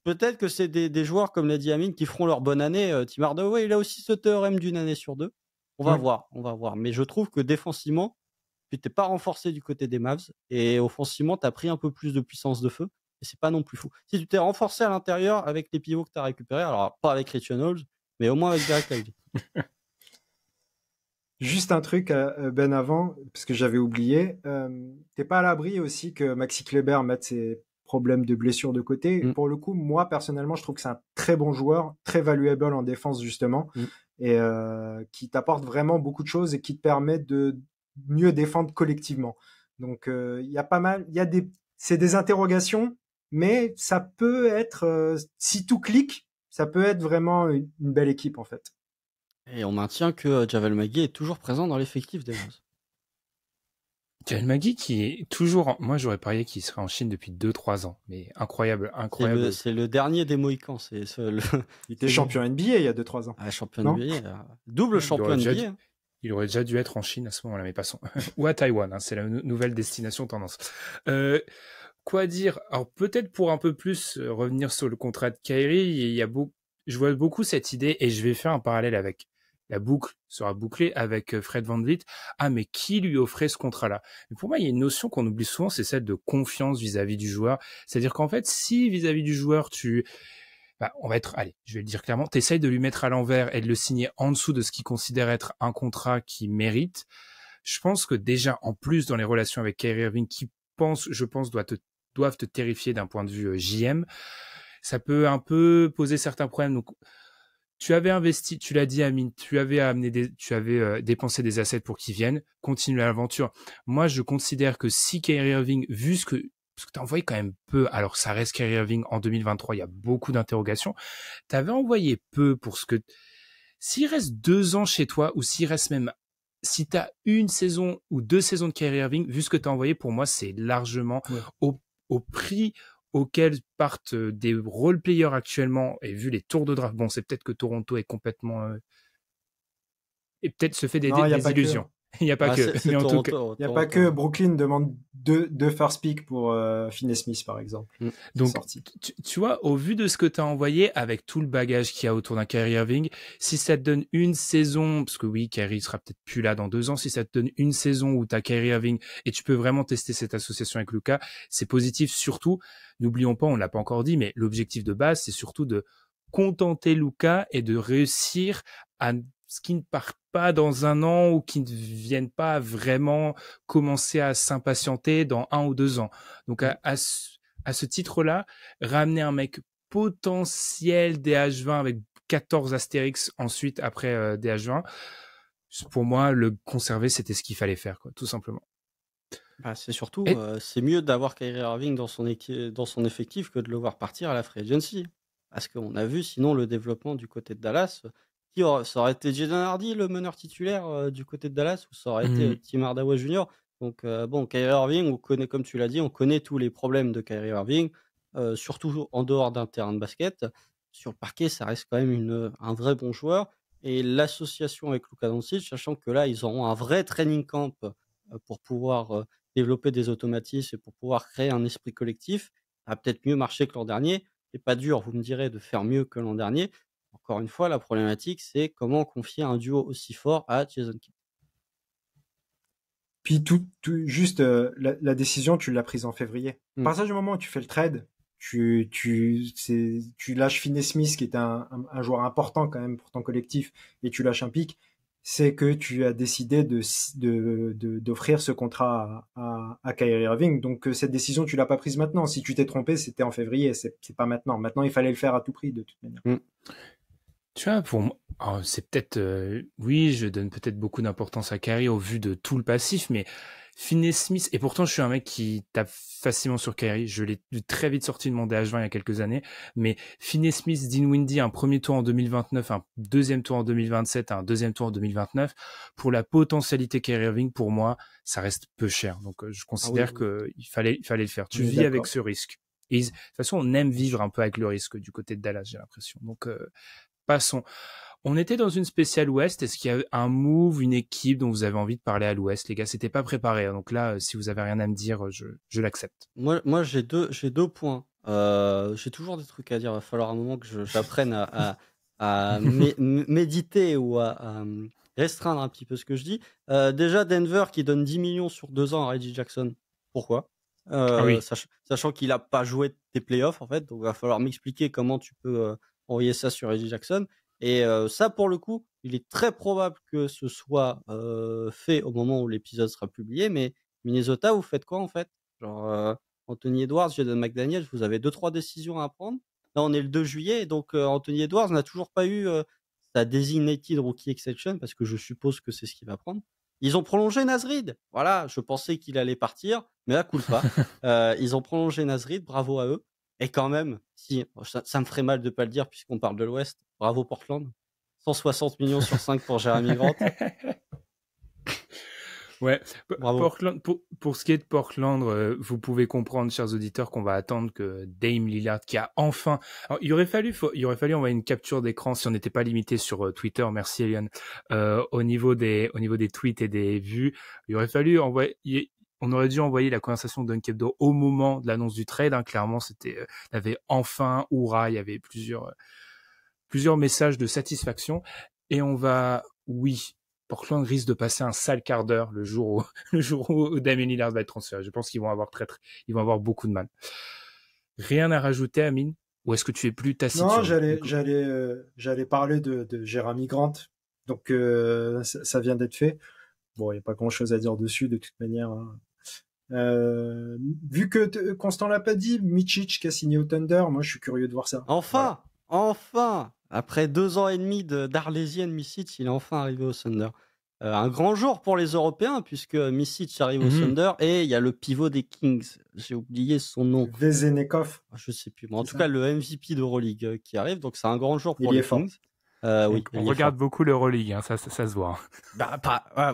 Peut-être que c'est des joueurs, comme l'a dit Amine, qui feront leur bonne année. Tim Hardaway, il a aussi ce théorème d'une année sur deux. On va voir. Mais je trouve que défensivement, tu t'es pas renforcé du côté des Mavs et offensivement, tu as pris un peu plus de puissance de feu et c'est pas non plus fou. Si tu t'es renforcé à l'intérieur avec les pivots que tu as récupérés, alors pas avec Christian Knowles, mais au moins avec Derek Lively. Juste un truc, Ben, avant, parce que j'avais oublié, t'es pas à l'abri aussi que Maxi Kleber mette ses problèmes de blessure de côté. Pour le coup, moi, personnellement, je trouve que c'est un très bon joueur, très valuable en défense, justement, et qui t'apporte vraiment beaucoup de choses et qui te permet de mieux défendre collectivement. Donc, il y a pas mal, c'est des interrogations, mais ça peut être, si tout clique, ça peut être vraiment une belle équipe, en fait. Et on maintient que Javel McGee est toujours présent dans l'effectif des Mavs. Javel McGee qui est toujours... Moi, j'aurais parié qu'il serait en Chine depuis 2-3 ans. Mais incroyable. C'est le dernier des Mohicans. Il était champion NBA il y a 2-3 ans. Ah, champion NBA. Double champion NBA. Il aurait déjà dû être en Chine à ce moment-là, mais passons. Ou à Taïwan, c'est la nouvelle destination tendance. Quoi dire? Alors peut-être pour un peu plus revenir sur le contrat de Kyrie, je vois beaucoup cette idée et je vais faire un parallèle avec la boucle sera bouclée avec Fred VanVleet. Ah, mais qui lui offrait ce contrat-là? Mais pour moi, il y a une notion qu'on oublie souvent, c'est celle de confiance vis-à-vis du joueur. C'est-à-dire qu'en fait, si vis-à-vis du joueur, allez, je vais le dire clairement, t'essayes de lui mettre à l'envers et de le signer en dessous de ce qu'il considère être un contrat qui mérite. Je pense que déjà, en plus, dans les relations avec Kyrie Irving, doivent te terrifier d'un point de vue JM, ça peut un peu poser certains problèmes. Donc, tu avais investi, tu l'as dit Amine, tu avais dépensé des assets pour qu'ils viennent, continuer l'aventure. Moi, je considère que si Kyrie Irving, parce que t'as envoyé quand même peu, alors ça reste Kyrie Irving en 2023, il y a beaucoup d'interrogations, t'avais envoyé peu pour ce que... S'il reste 2 ans chez toi, ou si t'as 1 saison ou 2 saisons de Kyrie Irving, vu ce que t'as envoyé, pour moi, c'est largement au prix auquel partent des role-players actuellement, et vu les tours de draft, bon, c'est peut-être que Toronto est complètement... et peut-être se fait des illusions. Il n'y a pas que. Mais en tout cas, il n'y a pas que Brooklyn demande deux first pick pour Finney-Smith, par exemple. Donc, tu vois, au vu de ce que tu as envoyé, avec tout le bagage qu'il y a autour d'un Kyrie Irving, si ça te donne une saison, parce que oui, Kyrie sera peut-être plus là dans 2 ans, si ça te donne une saison où tu as Kyrie Irving et tu peux vraiment tester cette association avec Luka, c'est positif. Surtout, n'oublions pas, on l'a pas encore dit, mais l'objectif de base, c'est surtout de contenter Luka et de réussir à ce qui ne part pas dans 1 an ou qui ne viennent pas vraiment commencer à s'impatienter dans 1 ou 2 ans. Donc, à ce titre-là, ramener un mec potentiel DH20 avec 14 astérix ensuite après DH20, pour moi, le conserver, c'était ce qu'il fallait faire, quoi, tout simplement. C'est surtout, c'est mieux d'avoir Kyrie Irving dans son effectif que de le voir partir à la free agency. Parce qu'on a vu sinon le développement du côté de Dallas. Ça aurait été Jaden Hardy le meneur titulaire du côté de Dallas ou ça aurait été Tim Hardaway Jr. Donc Kyrie Irving, on connaît, comme tu l'as dit, on connaît tous les problèmes de Kyrie Irving, surtout en dehors d'un terrain de basket. Sur le parquet, ça reste quand même un vrai bon joueur. Et l'association avec Luka Doncic, sachant que là, ils auront un vrai training camp pour pouvoir développer des automatismes et pour pouvoir créer un esprit collectif, ça va peut-être mieux marcher que l'an dernier. C'est pas dur, vous me direz, de faire mieux que l'an dernier. Encore une fois, la problématique, c'est comment confier un duo aussi fort à Jason Kidd. Puis juste la décision, tu l'as prise en février. À partir du moment où tu fais le trade, tu lâches Finney-Smith, qui est un joueur important quand même pour ton collectif, et tu lâches un pick, c'est que tu as décidé d'offrir ce contrat à Kyrie Irving. Donc cette décision, tu l'as pas prise maintenant. Si tu t'es trompé, c'était en février, c'est pas maintenant. Maintenant, il fallait le faire à tout prix de toute manière. Tu vois, pour moi, c'est peut-être, oui, je donne peut-être beaucoup d'importance à Kyrie au vu de tout le passif, mais Finney-Smith, et pourtant je suis un mec qui tape facilement sur Kyrie, je l'ai très vite sorti de mon DH20 il y a quelques années, mais Finney-Smith, Dinwiddie, un premier tour en 2029, un deuxième tour en 2027, un deuxième tour en 2029, pour la potentialité Kyrie Irving, pour moi, ça reste peu cher. Donc je considère qu'il fallait le faire. Tu vis avec ce risque. Et de toute façon, on aime vivre un peu avec le risque du côté de Dallas, j'ai l'impression. Donc passons. On était dans une spéciale Ouest. Est-ce qu'il y a un move, une équipe dont vous avez envie de parler à l'Ouest, les gars? C'était pas préparé, hein. Donc là, si vous avez rien à me dire, je l'accepte. Moi j'ai deux points. J'ai toujours des trucs à dire. Il va falloir un moment que j'apprenne à méditer ou à restreindre un petit peu ce que je dis. Déjà, Denver qui donne 10 millions sur 2 ans à Reggie Jackson. Pourquoi? Oui. Sachant qu'il n'a pas joué tes playoffs, en fait. Donc, il va falloir m'expliquer comment tu peux envoyer ça sur Reggie Jackson. Et ça, pour le coup, il est très probable que ce soit fait au moment où l'épisode sera publié. Mais Minnesota, vous faites quoi, en fait? Genre, Anthony Edwards, Jaden McDaniels, vous avez 2-3 décisions à prendre. Là, on est le 2 juillet, donc Anthony Edwards n'a toujours pas eu sa designated rookie exception, parce que je suppose que c'est ce qu'il va prendre. Ils ont prolongé Naz Reid. Voilà, je pensais qu'il allait partir, mais là, culpa. Ils ont prolongé Naz Reid, bravo à eux. Et quand même, si ça me ferait mal de pas le dire puisqu'on parle de l'Ouest, bravo Portland. 160 millions sur 5 pour Jeremy Grant. Ouais, Bravo. Portland, pour ce qui est de Portland, vous pouvez comprendre, chers auditeurs, qu'on va attendre que Dame Lillard, qui a enfin... Alors, il aurait fallu envoyer une capture d'écran si on n'était pas limité sur Twitter, merci Eliane, au niveau des tweets et des vues. Il aurait fallu on aurait dû envoyer la conversation de Dunk Hebdo au moment de l'annonce du trade, hein. Clairement, il y avait enfin hurrah, il y avait plusieurs messages de satisfaction. Et Portland risque de passer un sale quart d'heure le jour où Damian Lillard va être transféré. Je pense qu'ils vont avoir beaucoup de mal. Rien à rajouter, Amine? Ou est-ce que tu es plus taciturne? Non, j'allais parler de Jeremy Grant. Donc, ça vient d'être fait. Bon, il n'y a pas grand-chose à dire dessus, de toute manière, hein. Vu que Constant l'a pas dit, Micic qui a signé au Thunder, moi je suis curieux de voir ça. Enfin, enfin, après 2 ans et demi d'Arlésienne, Micic, il est enfin arrivé au Thunder. Un grand jour pour les Européens puisque Micic arrive au Thunder et il y a le pivot des Kings. J'ai oublié son nom. Vezenkov. Je sais plus. Mais en tout cas, le MVP d'Euroleague qui arrive. Donc c'est un grand jour pour les Kings. Oui, on regarde beaucoup l'Euroleague, hein, ça se voit. Bah, moi,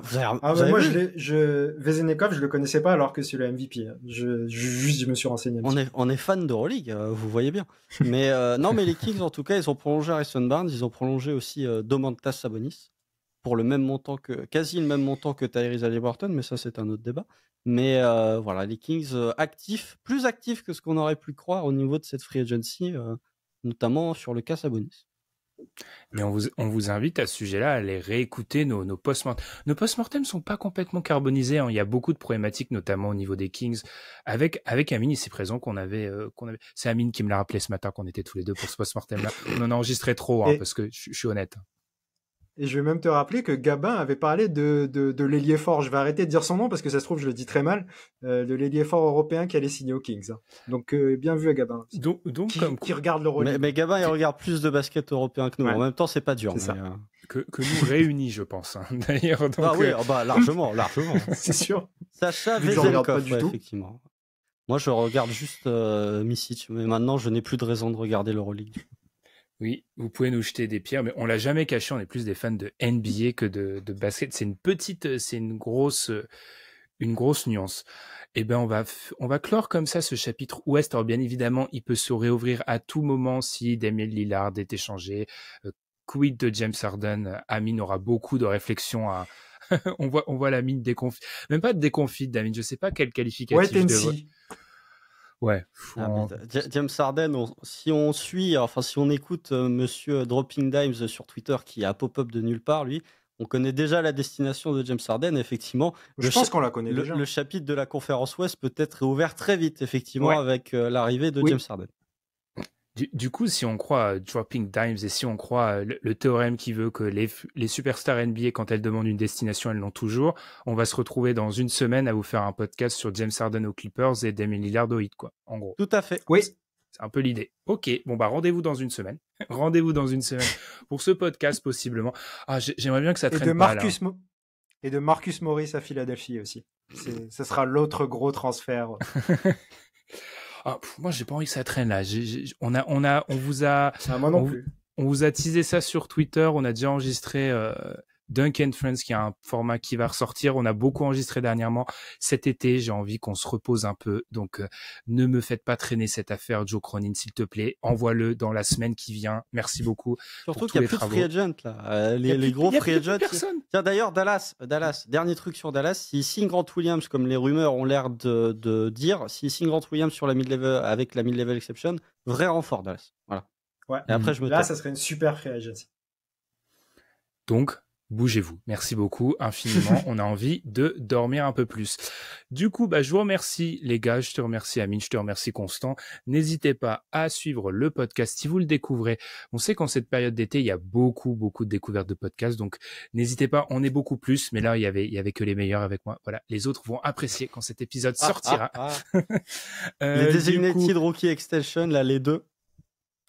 Vezenkov, je le connaissais pas alors que c'est le MVP. Je me suis renseigné. On est fan d'Euroleague, vous voyez bien. Mais non, mais les Kings, en tout cas, ils ont prolongé Harrison Barnes, ils ont prolongé aussi Domantas Sabonis pour quasi le même montant que Tyrese Haliburton, mais ça c'est un autre débat. Mais voilà, les Kings plus actifs que ce qu'on aurait pu croire au niveau de cette free agency, notamment sur le cas Sabonis. Mais on vous invite à ce sujet-là à aller réécouter nos post-mortem. Nos post-mortem sont pas complètement carbonisés, hein. Il y a beaucoup de problématiques, notamment au niveau des Kings. Avec Amine, ici présent, qu'on avait. C'est Amine qui me l'a rappelé ce matin qu'on était tous les deux pour ce post-mortem-là. On en a enregistré trop, hein, parce que je suis honnête. Et je vais même te rappeler que Gabin avait parlé de l'ailier fort. Je vais arrêter de dire son nom parce que ça se trouve, je le dis très mal. De l'ailier fort européen qui allait signer aux Kings. Donc, bien vu à Gabin. Donc qui regarde l'Euroleague. Mais Gabin, il regarde plus de basket européen que nous. Ouais. En même temps, c'est pas dur. C'est ça. Que nous réunit, je pense. Hein, d'ailleurs. Donc, oui, largement. C'est sûr. Sacha Vezenkov, effectivement. Moi, je regarde juste Micic. Mais maintenant, je n'ai plus de raison de regarder l'Euroleague. Oui, vous pouvez nous jeter des pierres, mais on l'a jamais caché, on est plus des fans de NBA que de basket. C'est une grosse nuance. Eh ben, on va clore comme ça ce chapitre Ouest. Alors, bien évidemment, il peut se réouvrir à tout moment si Damian Lillard est échangé. Quid de James Harden? Amine aura beaucoup de réflexions à, on voit la mine déconfite. Même pas de déconfite, Amine. Je sais pas quel qualificatif je devrais. Ouais. James Harden, si on écoute monsieur Dropping Dimes sur Twitter qui a pop-up de nulle part, lui, on connaît déjà la destination de James Harden, effectivement. Je pense qu'on la connaît déjà. Le chapitre de la conférence Ouest peut être réouvert très vite, effectivement, avec l'arrivée de James Harden. Du coup, si on croit Dropping Dimes et si on croit le théorème qui veut que les superstars NBA, quand elles demandent une destination, elles l'ont toujours, on va se retrouver dans une semaine à vous faire un podcast sur James Harden aux Clippers et Damian Lillard aux Heat, quoi, en gros. Tout à fait. Oui. C'est un peu l'idée. Ok, bon bah rendez-vous dans une semaine. Rendez-vous dans une semaine pour ce podcast possiblement. Ah, j'aimerais bien que ça traîne pas là. Et de Marcus Morris à Philadelphie aussi. Ce sera l'autre gros transfert. Moi, j'ai pas envie que ça traîne là. On vous a, moi non plus. On vous a teasé ça sur Twitter. On a déjà enregistré Dunk and Friends, qui est un format qui va ressortir. On a beaucoup enregistré dernièrement. Cet été, j'ai envie qu'on se repose un peu. Donc, ne me faites pas traîner cette affaire, Joe Cronin, s'il te plaît. Envoie-le dans la semaine qui vient. Merci beaucoup. Surtout qu'il n'y a plus de free agent, là. Les gros free agents. Tiens, d'ailleurs, Dallas, dernier truc sur Dallas. S'il signe Grant Williams, comme les rumeurs ont l'air de dire, s'il signe Grant Williams sur la mid-level, avec la mid-level exception, vrai renfort, Dallas. Voilà. Ouais. Et après, là, ça serait une super free agency. Donc, bougez-vous. Merci beaucoup, infiniment. On a envie de dormir un peu plus. Du coup, je vous remercie, les gars. Je te remercie, Amine. Je te remercie, Constant. N'hésitez pas à suivre le podcast si vous le découvrez. On sait qu'en cette période d'été, il y a beaucoup de découvertes de podcasts. Donc, n'hésitez pas. On est beaucoup plus. Mais là, il y avait que les meilleurs avec moi. Voilà. Les autres vont apprécier quand cet épisode sortira. Les Designated Rookie Extension, là, les deux.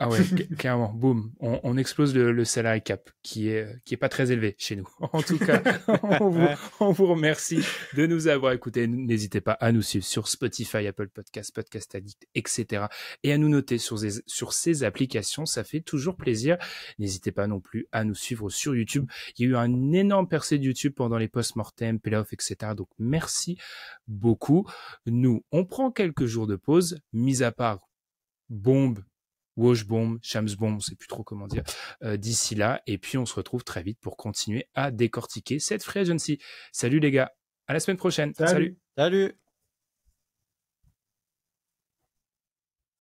Ah ouais, carrément, boum, on explose le salary cap qui est pas très élevé chez nous. En tout cas, on vous remercie de nous avoir écoutés. N'hésitez pas à nous suivre sur Spotify, Apple Podcasts, Podcast Addict, etc. Et à nous noter sur ces applications, ça fait toujours plaisir. N'hésitez pas non plus à nous suivre sur YouTube. Il y a eu un énorme percée de YouTube pendant les post-mortem, playoffs, etc. Donc merci beaucoup. Nous, on prend quelques jours de pause, mis à part Bombe, Washbomb, Shamsbomb, on sait plus trop comment dire, d'ici là. Et puis, on se retrouve très vite pour continuer à décortiquer cette free agency. Salut les gars, à la semaine prochaine. Salut. Salut.